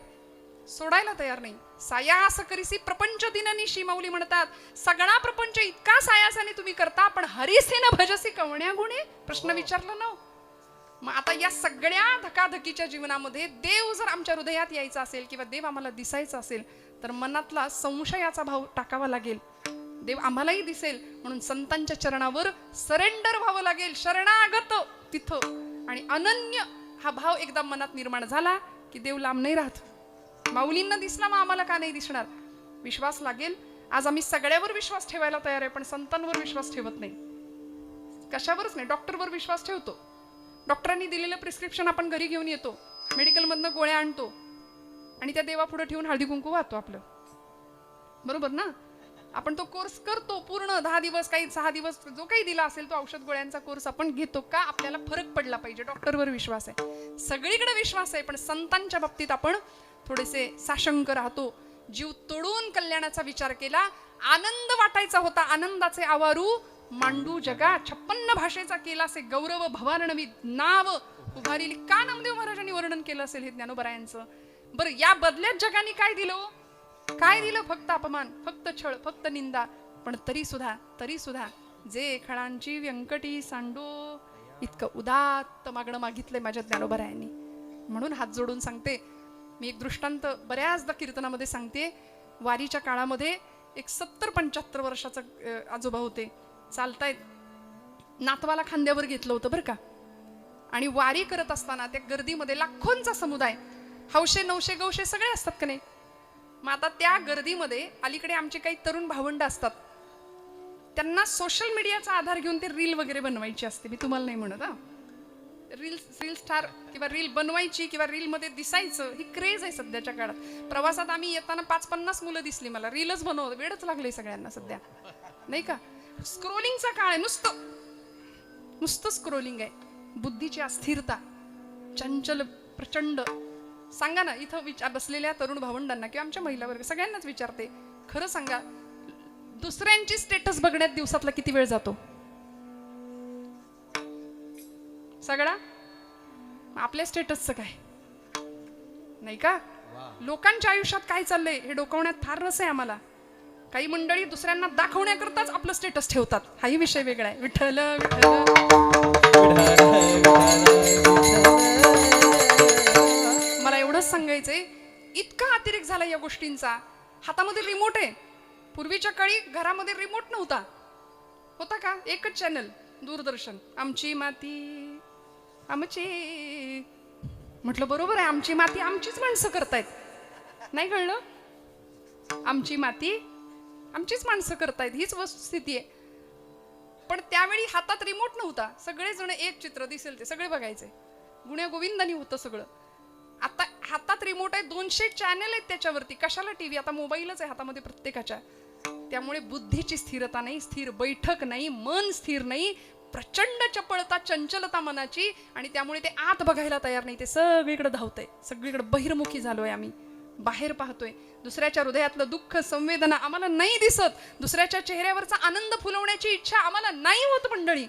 [SPEAKER 1] सोडायला तयार नाही. सायास करीसी प्रपंच दिननिशी, माऊली म्हणतात सगळा प्रपंच इतका सायासाने तुम्ही करता, पण हरिसेन भजसी कवण्या गुणे? प्रश्न विचारला ना. मग आता या सगळ्या धकाधकीच्या जीवनामध्ये देव जर आमच्या हृदयात यायचा असेल किंवा देव आम्हाला दिसायचा असेल तर मनातला संशयाचा भाव टाकावा लागेल. देव आम्हालाही दिसेल म्हणून संतांच्या चरणावर सरेंडर व्हावं लागेल, शरणागत तिथं. आणि अनन्य हा भाव एकदा मनात निर्माण झाला की देव लांब नाही राहत. माऊलींना दिसला, मग आम्हाला का नाही दिसणार? विश्वास लागेल. आज आम्ही सगळ्यावर विश्वास ठेवायला तयार आहे, पण संतांवर विश्वास ठेवत नाही. कशावरच नाही. डॉक्टरवर विश्वास ठेवतो, डॉक्टरांनी दिलेलं प्रिस्क्रिप्शन आपण घरी घेऊन येतो, मेडिकलमधनं गोळ्या आणतो आणि त्या देवापुढे ठेवून हळदी कुंकू वाहतो आपलं, बरोबर ना? आपण तो कोर्स करतो पूर्ण 10 दिवस, काही 6 दिवस, जो काही दिला असेल तो औषध गोळ्यांचा कोर्स आपण घेतो. का? आपल्याला फरक पडला पाहिजे. डॉक्टरवर विश्वास आहे, सगळीकडे विश्वास आहे, पण संतांच्या बाबतीत आपण थोडेसे साशंक राहतो. जीव तोडून कल्याणाचा विचार केला, आनंद वाटायचा होता, आनंदाचे आवारू मांडू जगा, 56 भाषेचा केला असे गौरव भवारणवी नाव उभारिली. का नामदेव महाराजांनी वर्णन केलं असेल हे ज्ञानोबरायांचं? बरं, या बदल्यात जगाने काय दिलं? काय दिलं? फक्त अपमान, फक्त छळ, फक्त निंदा. पण तरी सुद्धा जे खळांची व्यंकटी सांडो, इतकं उदात्त मागणं मागितलंय माझ्या ज्ञानोबरायांनी. म्हणून हात जोडून सांगते, मी एक दृष्टांत बऱ्याचदा कीर्तनामध्ये सांगते. वारीच्या काळामध्ये एक 70-75 वर्षाचा आजोबा होते, चालतायत, नातवाला खांद्यावर घेतलं होतं बरं का. आणि वारी करत असताना त्या गर्दीमध्ये लाखोंचा समुदाय, हौशे नवशे गवशे सगळे असतात का नाही. मग आता त्या गर्दीमध्ये अलीकडे आमचे काही तरुण भावंड असतात, त्यांना सोशल मीडियाचा आधार घेऊन ते रील वगैरे बनवायची असते. मी तुम्हाला नाही म्हणत, हा, रील स्टार किंवा रील बनवायची किंवा रील मध्ये दिसायचं, ही क्रेज आहे सध्याच्या काळात. प्रवासात आम्ही येताना 5-50 मुलं दिसली मला, रीलच बनवत, वेळच लागले सगळ्यांना सध्या, नाही का? स्क्रोलिंगचा काळ आहे, नुसतं स्क्रोलिंग आहे. बुद्धीची अस्थिरता, चंचल प्रचंड. सांगा ना, इथं बसलेल्या तरुण भावंडांना किंवा आमच्या महिला वर्ग सगळ्यांनाच विचारते, खरं सांगा, दुसऱ्यांची स्टेटस बघण्यात दिवसातला किती वेळ जातो? सगळा. आपल्या स्टेटसचं काय नाही का? लोकांच्या आयुष्यात काय चाललंय हे डोकवण्यात फार रस आहे आम्हाला. काही मंडळी दुसऱ्यांना दाखवण्याकरताच आपलं स्टेटस ठेवतात, हाही विषय वेगळा आहे. विठ्ठल मला एवढंच सांगायचंय, इतका अतिरेक झाला या गोष्टींचा. हातामध्ये रिमोट आहे. पूर्वीच्या काळी घरामध्ये रिमोट नव्हता, होता का? एकच चॅनल, दूरदर्शन. आमची माती आमची. म्हटलं बरोबर आहे, आमची माती आमचीच माणसं करतायत. नाही कळलं? आमची माती आमचीच माणसं करतायत, हीच वस्तुस्थिती आहे. पण त्यावेळी हातात रिमोट नव्हता, सगळेजण एक चित्र दिसेल ते सगळे बघायचे, गुण्या गोविंदानी होतं सगळं. आता हातात रिमोट आहे, 200 चॅनल आहेत त्याच्यावरती. कशाला टीव्ही? आता मोबाईलच आहे हातामध्ये प्रत्येकाच्या. त्यामुळे बुद्धीची स्थिरता नाही, स्थिर बैठक नाही, मन स्थिर नाही, प्रचंड चपळता, चंचलता मनाची. आणि त्यामुळे ते आत बघायला तयार नाही, ते सगळीकडे धावतंय, सगळीकडे बहिर्मुखी झालोय आम्ही, बाहेर पाहतोय. दुसऱ्याच्या हृदयातलं दुःख, संवेदना आम्हाला नाही दिसत, दुसऱ्याच्या चेहऱ्यावरचा आनंद फुलवण्याची इच्छा आम्हाला नाही होत. मंडळी,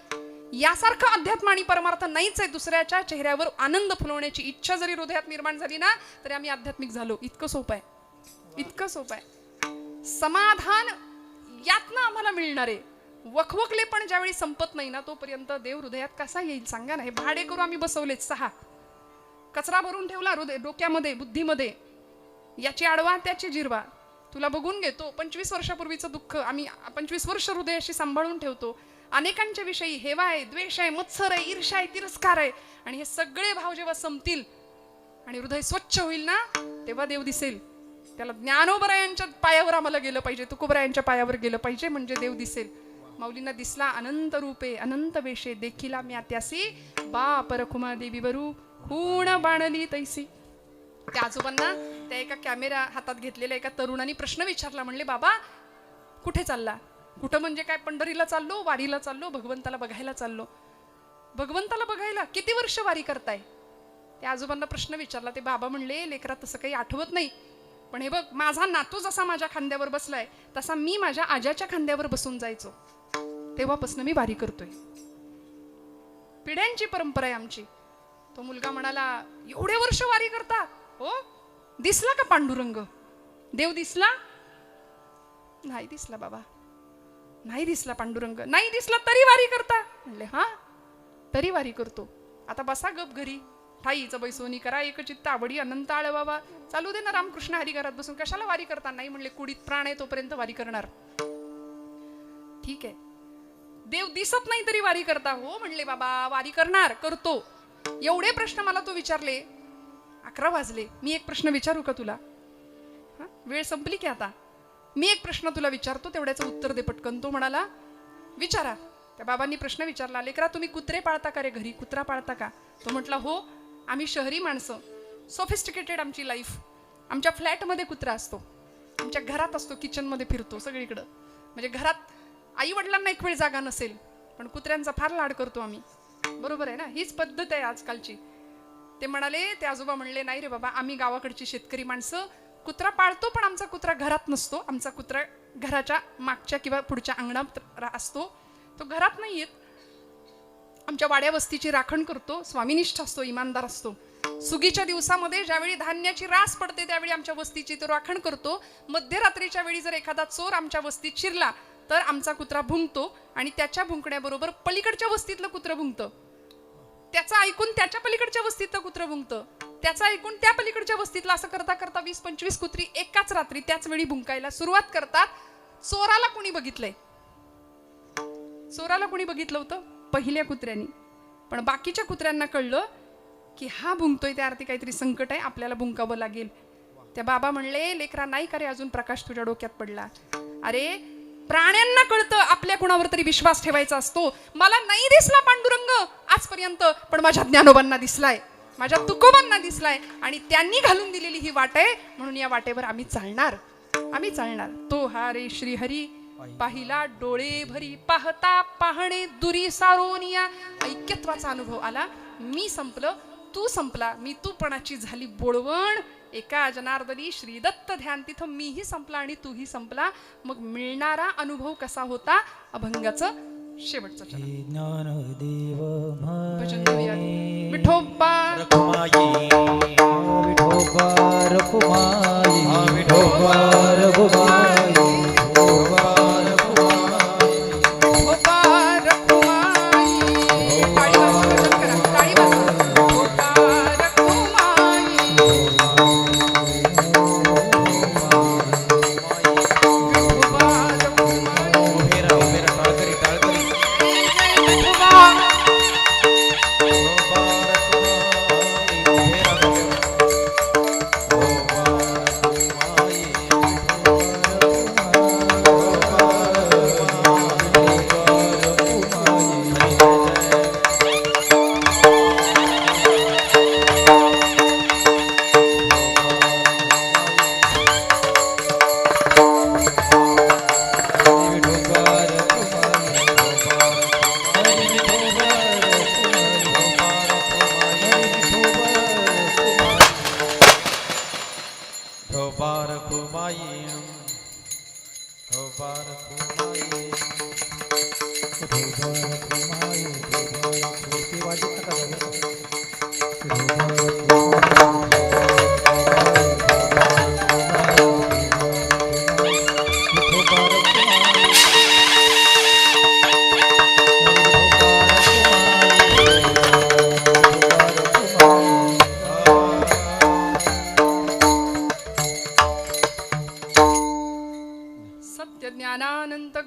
[SPEAKER 1] यासारखं अध्यात्म आणि परमार्थ नाहीच आहे. दुसऱ्याच्या चेहऱ्यावर आनंद फुलवण्याची इच्छा जरी हृदयात निर्माण झाली ना, तरी आम्ही आध्यात्मिक झालो. इतकं सोपं आहे, इतकं सोपं आहे. समाधान यातनं आम्हाला मिळणार आहे. वखवकले पण ज्यावेळी संपत नाही ना, तोपर्यंत देव हृदयात कसा येईल सांगा ना. हे भाडे करू आम्ही बसवलेत 6, कचरा भरून ठेवला हृदय, डोक्यामध्ये, बुद्धीमध्ये. याची आडवा त्याची जिरवा, तुला बघून घेतो. 25 वर्षापूर्वीचं दुःख आम्ही 25 वर्ष हृदयाशी सांभाळून ठेवतो. अनेकांच्या विषयी हेवा आहे, द्वेष आहे, मत्सर आहे, ईर्ष्या आहे, तिरस्कार आहे. आणि हे सगळे भाव जेव्हा संपतील आणि हृदय स्वच्छ होईल ना, तेव्हा देव दिसेल. त्याला ज्ञानोबरायांच्या पायावर आम्हाला गेलं पाहिजे, तुकोबरायांच्या पायावर गेलं पाहिजे, म्हणजे देव दिसेल. माऊलींना दिसला अनंत रूपे अनंत वेशे, देखिला म्या त्यासी बाप रखुमा देवी वरू खूण बाणली तैसी. त्या आजोबांना त्या एका कॅमेरा हातात घेतलेल्या एका तरुणाने प्रश्न विचारला. म्हणले, बाबा कुठे चालला? कुठं म्हणजे काय? पंढरीला चाललो, वारीला चाललो, भगवंताला बघायला चाललो. भगवंताला बघायला? किती वर्ष वारी करताय? त्या आजोबांना प्रश्न विचारला. ते बाबा म्हणले, लेकरा तसं काही आठवत नाही, पण हे बघ, माझा नातू जसा माझ्या खांद्यावर बसलाय तसा मी माझ्या आजाच्या खांद्यावर बसून जायचो, तेव्हापासून मी वारी करतोय. पिढ्यांची परंपरा आहे आमची. तो मुलगा म्हणाला, एवढे वर्ष वारी करता? हो. दिसला का पांडुरंग? देव दिसला? नाही दिसला बाबा, नाही दिसला पांडुरंग. नाही दिसला तरी वारी करता? म्हणले, हा तरी वारी करतो. आता बसा गप घरी, ठाईचं बैसोनी करा, एकचित्त आवडी अनंत आळ बाबा. चालू दे ना रामकृष्ण हरी घरात बसून, कशाला वारी करता? नाही म्हणले, कुडीत प्राण आहे तोपर्यंत वारी करणार. ठीक आहे, देव दिसत नाही तरी वारी करता? हो म्हणले बाबा, वारी करणार, करतो. एवढे प्रश्न मला तो विचारले. 11 वाजले. मी एक प्रश्न विचारू का तुला? वेळ संपली की आता? मी एक प्रश्न तुला विचारतो, तेवढ्याचं उत्तर दे पटकन. तो म्हणाला, विचारा. त्या बाबांनी प्रश्न विचारला, लेकरा तुम्ही कुत्रे पाळता का रे घरी? कुत्रा पाळता का? तो म्हटला, हो आम्ही शहरी माणसं, सोफिस्टिकेटेड आमची लाईफ. आमच्या फ्लॅटमध्ये कुत्रा असतो, आमच्या घरात असतो, किचनमध्ये फिरतो सगळीकडं. म्हणजे घरात आई वडिलांना एक वेळ जागा नसेल, पण कुत्र्यांचा फार लाड करतो आम्ही. बरोबर आहे ना? हीच पद्धत आहे आजकालची. ते म्हणाले, ते आजोबा म्हणले, नाही रे बाबा, आम्ही गावाकडची शेतकरी माणसं कुत्रा पाळतो, पण आमचा कुत्रा घरात नसतो. आमचा कुत्रा घराच्या मागच्या किंवा पुढच्या अंगणात असतो, तो घरात नाही येत. आमच्या वाड्या वस्तीची राखण करतो, स्वामीनिष्ठ असतो, इमानदार असतो. सुगीच्या दिवसामध्ये ज्यावेळी धान्याची रास पडते त्यावेळी आमच्या वस्तीची तो राखण करतो. मध्यरात्रीच्या वेळी जर एखादा चोर आमच्या वस्तीत शिरला तर आमचा कुत्रा भुंकतो, आणि त्याच्या भुंकण्याबरोबर पलीकडच्या वस्तीतलं कुत्रं भुंकतं. त्याचं ऐकून त्याच्या पलीकडच्या वस्तीतलं कुत्रं भुंकतं, त्याचं ऐकून त्या पलीकडच्या वस्तीतलं. असं करता करता 20-25 कुत्री एकाच रात्री त्याच वेळी भुंकायला सुरुवात करतात. चोराला कोणी बघितलंय? चोराला कोणी बघितलं होतं? पहिल्या कुत्र्यांनी. पण बाकीच्या कुत्र्यांना कळलं की हा भुंकतोय, त्या अर्थी काहीतरी संकट आहे, आपल्याला भुंकावं लागेल. त्या बाबा म्हणले, लेकरा नाही का रे अजून प्रकाश तुझ्या डोक्यात पडला? अरे प्राण्यांना कळतं आपल्या कुणावर तरी विश्वास ठेवायचा असतो. मला नाही दिसला पांडुरंग आजपर्यंत, पण माझ्या ज्ञानोबांना दिसलाय, माझ्या तुकोबांना दिसलाय, आणि त्यांनी घालून दिलेली ही वाट आहे, म्हणून या वाटेवर आम्ही चालणार, आम्ही चालणार. तो हा रे श्रीहरी पाहिला डोळे भरी, पाहता पाहणे दुरी सारोनिया. ऐक्यत्वाचा अनुभव आला. मी संपलं, तू संपला, मी तूपणाची झाली बोळवण. एका जनार्दनी श्रीदत्त ध्यान, तिथं मीही संपला आणि तूही संपला. मग मिळणारा अनुभव कसा होता? अभंगाचं शेवटचं चरण.
[SPEAKER 2] ज्ञानदेव
[SPEAKER 1] भजन करूया. विठोबा
[SPEAKER 2] रखुमाई, विठोबा रखुमाई, विठोबा रखुमाई, विठोबा रखुमाई,
[SPEAKER 1] विठोबा रखुमाई. टाळी वाजवा, भजन करा, टाळी वाजवा. विठोबा रखुमाई, विठोबा रखुमाई.
[SPEAKER 2] उभे राहा, टाळकरी टाळकरी.
[SPEAKER 1] विठोबा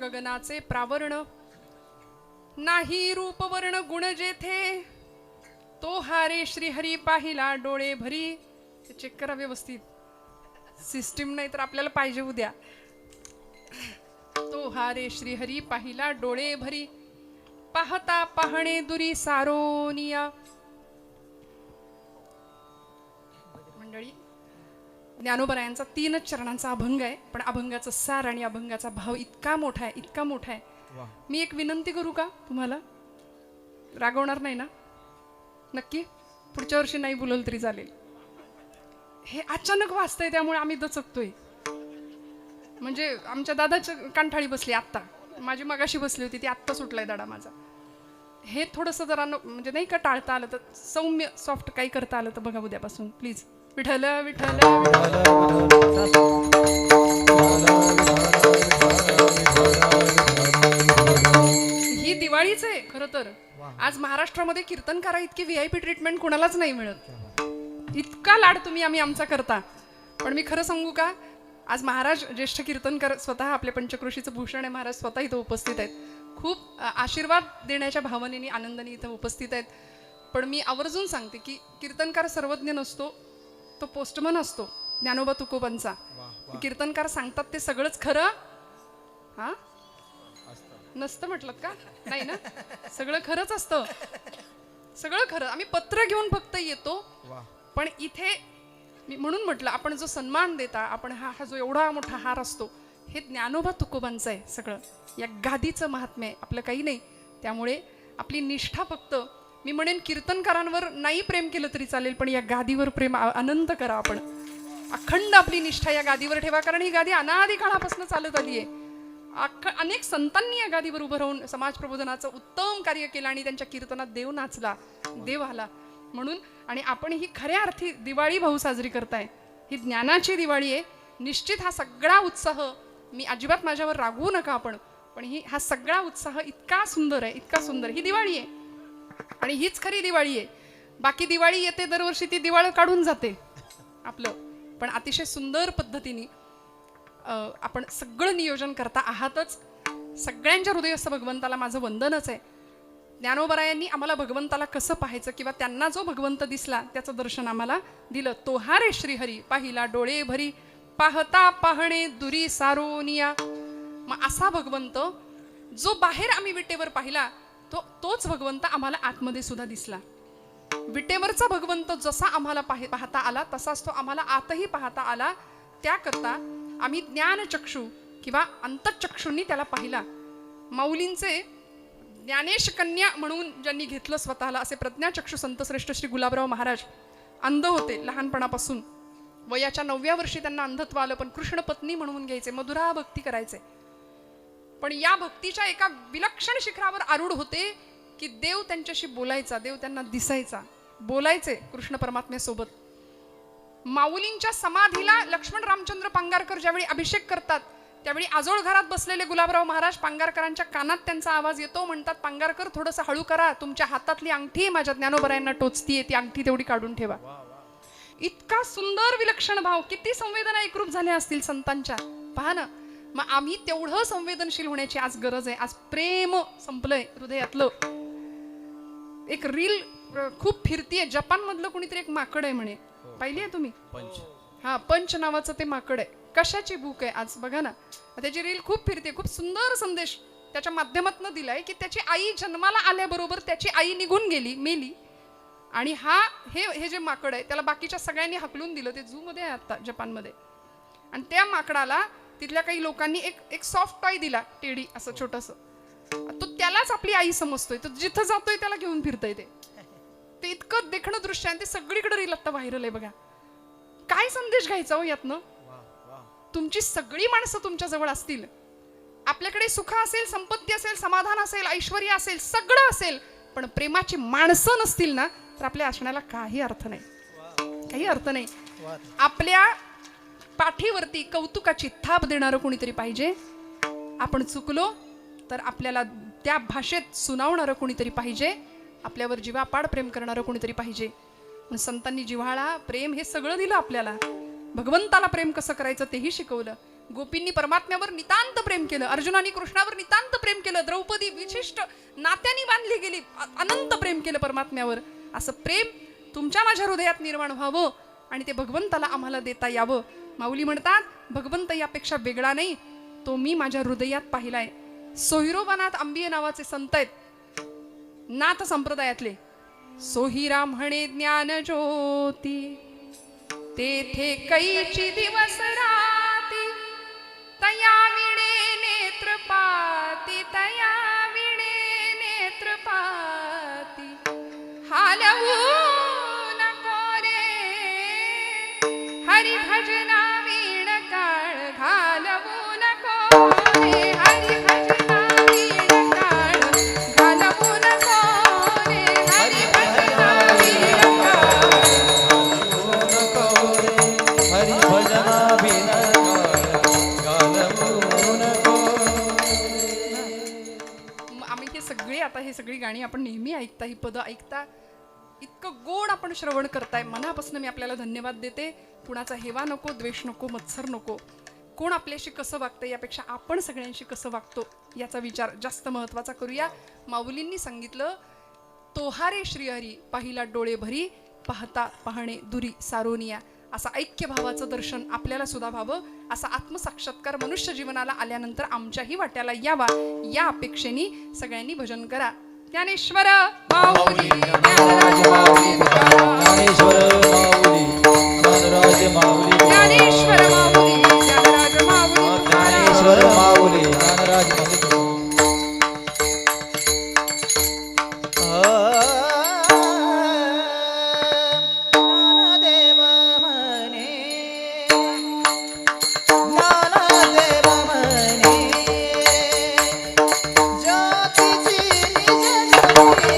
[SPEAKER 1] गगनाचे प्रावरण, नाही रूप वर्ण गुण जेथे, तो हारे श्रीहरी पाहिला डोळे भरी. चेक करा व्यवस्थित, सिस्टीम नाही तर आपल्याला पाहिजे उद्या. तो हारे श्रीहरी पाहिला डोळे भरी, पाहता पाहणे दुरी सारोनिया. मंडळी, ज्ञानोबरायांचा 3 चरणांचा अभंग आहे, पण अभंगाचं सार आणि अभंगाचा भाव इतका मोठा आहे, इतका मोठा आहे. मी एक विनंती करू का तुम्हाला? रागवणार नाही ना? नक्की? पुढच्या वर्षी नाही बोलल तरी चालेल. हे अचानक वाचतंय त्यामुळे आम्ही दचकतोय. म्हणजे आमच्या दादाच्या कांठाळी बसली आत्ता, माझी मगाशी बसली होती ती आत्ता सुटलाय दाडा माझा. हे थोडंसं जरा म्हणजे नाही का टाळता आलं तर, सौम्य सॉफ्ट काही करता आलं तर बघा उद्यापासून प्लीज. विठ्ठल विठ्ठल. ही दिवाळीच आहे खरं तर. आज महाराष्ट्रामध्ये कीर्तनकारा इतकी VIP ट्रीटमेंट कोणालाच नाही मिळत. इतका लाड तुम्ही आमचा करता. पण मी खरं सांगू का, आज महाराज ज्येष्ठ कीर्तनकार स्वतः, आपले पंचक्रोशीचं भूषण आहे महाराज, स्वतः इथं उपस्थित आहेत. खूप आशीर्वाद देण्याच्या भावनेने आनंदाने इथं उपस्थित आहेत. पण मी आवर्जून सांगते की कीर्तनकार सर्वज्ञ नसतो, तो पोस्टमन असतो. ज्ञानोबा तुकोबांचा कीर्तनकार सांगतात ते सगळंच खरं हा नसतं म्हटलं का? नाही ना, सगळं खरंच असतं, सगळं खरं. आम्ही पत्र घेऊन फक्त येतो. पण इथे मी म्हणून म्हटलं, आपण जो सन्मान देता, आपण हा जो एवढा मोठा हार असतो, हे ज्ञानोबा तुकोबांचं आहे सगळं. या गादीचं महात्म्य आहे, आपलं काही नाही. त्यामुळे आपली निष्ठा फक्त, मी म्हणेन कीर्तनकारांवर नाही प्रेम केलं तरी चालेल, पण या गादीवर प्रेम अनंत करा. आपण अखंड आपली निष्ठा या गादीवर ठेवा, कारण ही गादी अनादी काळापासून चालत आली आहे. अनेक संतांनी या गादीवर उभं राहून समाज प्रबोधनाचं उत्तम कार्य केलं आणि त्यांच्या कीर्तनात देव नाचला, देव आला म्हणून. आणि आपण ही खऱ्या अर्थी दिवाळी भाऊ साजरी करताय. ही ज्ञानाची दिवाळी आहे. निश्चित हा सगळा उत्साह, मी अजिबात माझ्यावर रागवू नका आपण, पण हा सगळा उत्साह इतका सुंदर आहे, इतका सुंदर. ही दिवाळी आहे आणि हीच खरी दिवाळी आहे. बाकी दिवाळी येते दरवर्षी, ती दिवाळ काढून जाते आपलं. पण अतिशय सुंदर पद्धतीने आपण सगळं नियोजन करता आहातच. सगळ्यांच्या हृदयस्थ भगवंताला माझं वंदनच आहे. ज्ञानोबरायांनी आम्हाला भगवंताला कसं पाहायचं, किंवा त्यांना जो भगवंत दिसला त्याचं दर्शन आम्हाला दिलं. तो हारे श्रीहरी पाहिला डोळे भरी, पाहता पाहणे दुरी सारोनिया. मग असा भगवंत जो बाहेर आम्ही विटेवर पाहिला, तोच भगवंत आम्हाला आतमध्ये सुद्धा दिसला. विटेवरचा भगवंत जसा आम्हाला पाहता आला, तसाच तो आम्हाला आतही पाहता आला. त्याकरता आम्ही ज्ञानचक्षु किंवा अंतचक्षूंनी त्याला पाहिला. माऊलींचे ज्ञानेश कन्या म्हणून ज्यांनी घेतलं स्वतःला, असे प्रज्ञाचक्षु संतश्रेष्ठ श्री गुलाबराव महाराज अंध होते लहानपणापासून. वयाच्या 9व्या वर्षी त्यांना अंधत्व आलं, पण कृष्ण पत्नी म्हणून घ्यायचे, मधुरा भक्ती करायचे. पण या भक्तीच्या एका विलक्षण शिखरावर आरूढ होते की देव त्यांच्याशी बोलायचा, देव त्यांना दिसायचा, बोलायचे कृष्ण परमात्म्यासोबत. माऊलींच्या समाधीला लक्ष्मण रामचंद्र पांगारकर ज्यावेळी अभिषेक करतात, त्यावेळी आजोळ घरात बसलेले गुलाबराव महाराज पांगारकरांच्या कानात त्यांचा आवाज येतो. म्हणतात, पांगारकर थोडंसं हळू करा, तुमच्या हातातली अंगठी माझ्या ज्ञानोबरायांना टोचतीये, ती अंगठी तेवढी काढून ठेवा. इतका सुंदर विलक्षण भाव, किती संवेदना एकरूप झाल्या असतील संतांच्या, पहा ना. मग आम्ही तेवढं संवेदनशील होण्याची आज गरज आहे. आज प्रेम संपलंय हृदयातलं. एक रील खूप फिरतीये, जपान मधलं कोणीतरी एक माकड आहे म्हणे, पाहिली आहे तुम्ही? हा, पंच नावाचं ते माकड आहे. कशाची भूक आहे आज बघा ना. त्याची रील खूप फिरते. खूप सुंदर संदेश त्याच्या माध्यमातून दिलाय की त्याची आई जन्माला आल्याबरोबर त्याची आई निघून गेली, मेली, आणि हे जे माकड आहे त्याला बाकीच्या सगळ्यांनी हकलून दिलं. ते झू मध्ये आहे आता जपानमध्ये. आणि त्या माकडाला तिथल्या काही लोकांनी एक सॉफ्ट टॉय दिला, टेडी असं छोटस. तो त्यालाच आपली आई समजतोय, तो जिथं जातोय त्याला घेऊन फिरतोय. ते इतकं देखणं दृश्य आहे. ते सगळीकडे रील आता व्हायरल आहे बघा. काय संदेश घ्यायचा हो यातनं? तुमची सगळी माणसं तुमच्या जवळ असतील, आपल्याकडे सुख असेल, संपत्ती असेल, समाधान असेल, ऐश्वर्य असेल, सगळं असेल, पण प्रेमाची माणसं नसतील ना, तर आपल्या असण्याला काही अर्थ नाही, काही अर्थ नाही. आपल्या पाठीवरती कौतुकाची थाप देणारं कोणीतरी पाहिजे. आपण चुकलो तर आपल्याला त्या भाषेत सुनावणारं कोणीतरी पाहिजे. आपल्यावर जीवापाड प्रेम करणारं कोणीतरी पाहिजे. पण संतांनी जिव्हाळा, प्रेम हे सगळं दिलं आपल्याला. भगवंताला प्रेम कसं करायचं तेही शिकवलं. गोपींनी परमात्म्यावर नितांत प्रेम केलं, अर्जुनाने कृष्णावर नितांत प्रेम केलं, द्रौपदी विशिष्ट नात्याने बांधली गेली, अनंत प्रेम केलं परमात्म्यावर. असं प्रेम तुमच्या माझ्या हृदयात निर्माण व्हावं आणि ते भगवंताला आम्हाला देता यावं. माऊली म्हणतात भगवंत यापेक्षा वेगळा नाही, तो मी माझ्या हृदयात पाहिलाय. सोहिरोबानाथ आंबिये नावाचे संत आहेत, नाथ संप्रदायातले. सोहिरा म्हणे ज्ञान ज्योती, तेथे कैची दिवस राती, तया विणे नेत्रपाती, तया विणे नेत्रपाती. हालवू नको रे हरी भजना वीण काळ, घालवू नको रे हरी भजना वीण काळ, घालवू नको रे हरी भजना वीण काळ.
[SPEAKER 2] हरी भजना बिन
[SPEAKER 1] आम्ही हे सगळे आता हे सगळी गाणी आपण नेहमी ऐकता, ही पदं ऐकता, इतकं गोड आपण श्रवण करताय. मनापासून मी आपल्याला धन्यवाद देते. कुणाचा हेवा नको, द्वेष नको, मत्सर नको. कोण आपल्याशी कसं वागतं यापेक्षा आपण सगळ्यांशी कसं वागतो याचा विचार जास्त महत्वाचा करूया. माऊलींनी सांगितलं तोहारे श्रीहरी पाहिला डोळे भरी, पाहता पाहणे दुरी सारोनिया. असं ऐक्यभावाचं दर्शन आपल्याला सुद्धा व्हावं, असा आत्मसाक्षात्कार मनुष्य जीवनाला आल्यानंतर आमच्याही वाट्याला यावा, या अपेक्षेने सगळ्यांनी भजन करा. ज्ञानेश्वर माऊली, ज्ञानराज माऊली,
[SPEAKER 2] ज्ञानेश्वर माऊली, ज्ञानराज माऊली,
[SPEAKER 1] ज्ञानेश्वर माऊली, ज्ञानराज माऊली,
[SPEAKER 2] ज्ञानेश्वर माऊली, ज्ञानराज माऊली. ज्ञानदेव म्हणे, ज्ञानदेव म्हणे, ज्योतीची निज ज्योती,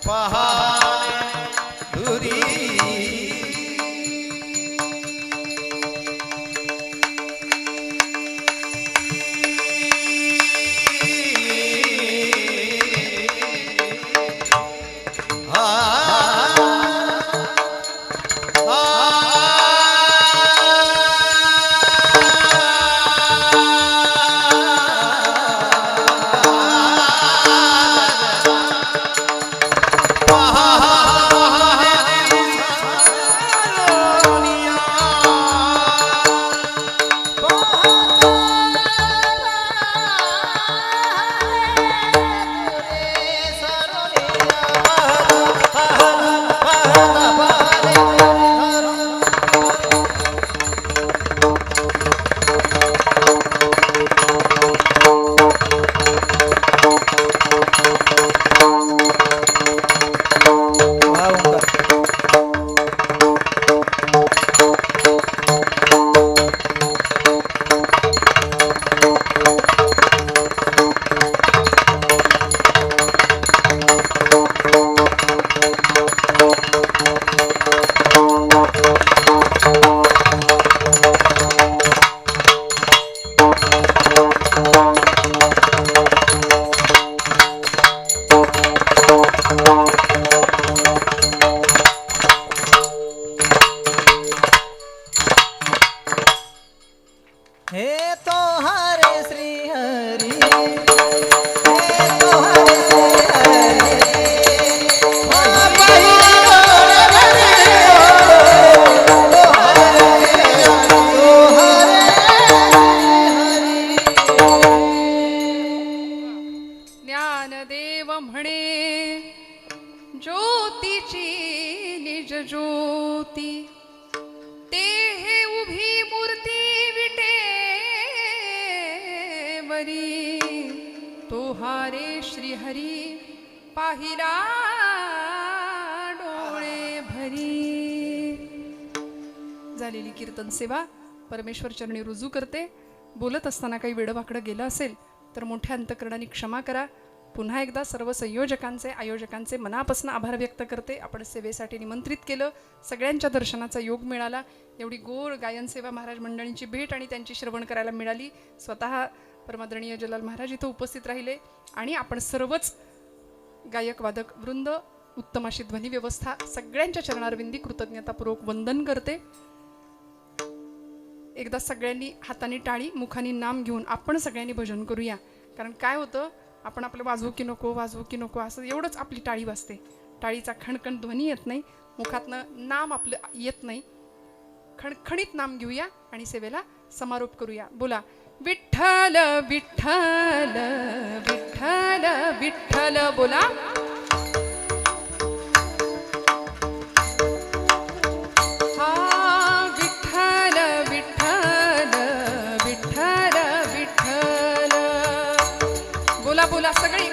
[SPEAKER 2] पहाणे दुरी हे तो हरे श्री हरी हे तो हरे श्री हरी
[SPEAKER 1] ज्ञानदेव म्हणे ज्योतीची निज ज्योती ते हे उभी मूर्ती विटेवरी तो हारे श्रीहरी पाहिला डोळे भरी. झालेली कीर्तन सेवा परमेश्वर चरणी रुजू करते. बोलत असताना काही वेडवाकडं गेलं असेल तर मोठ्या अंतकरणाने क्षमा करा. पुन्हा एकदा सर्व संयोजकांचे आयोजकांचे मनापासून आभार व्यक्त करते. आपण सेवेसाठी निमंत्रित केलं, सगळ्यांच्या दर्शनाचा योग मिळाला. एवढी गोड गायन सेवा महाराज मंडळींची भेट आणि त्यांची श्रवण करायला मिळाली. स्वतः परमादरणीय जलाल महाराज इथं उपस्थित राहिले आणि आपण सर्वच गायक वादक वृंद, उत्तम अशी ध्वनी व्यवस्था, सगळ्यांच्या चरणारविंदी कृतज्ञतापूर्वक वंदन करते. एकदा सगळ्यांनी हाताने टाळी मुखाने नाम घेऊन आपण सगळ्यांनी भजन करूया. कारण काय होतं, आपण आपलं वाजवू की नको असं एवढंच आपली टाळी वाजते. टाळीचा खणखण ध्वनी येत नाही, मुखातनं नाम आपलं येत नाही. खणखणीत नाम घेऊया आणि सेवेला समारोप करूया. बोला विठ्ठल विठ्ठल विठ्ठल विठ्ठल. बोला हा विठ्ठल विठ्ठल विठ्ठल विठ्ठल. बोला बोला सगळे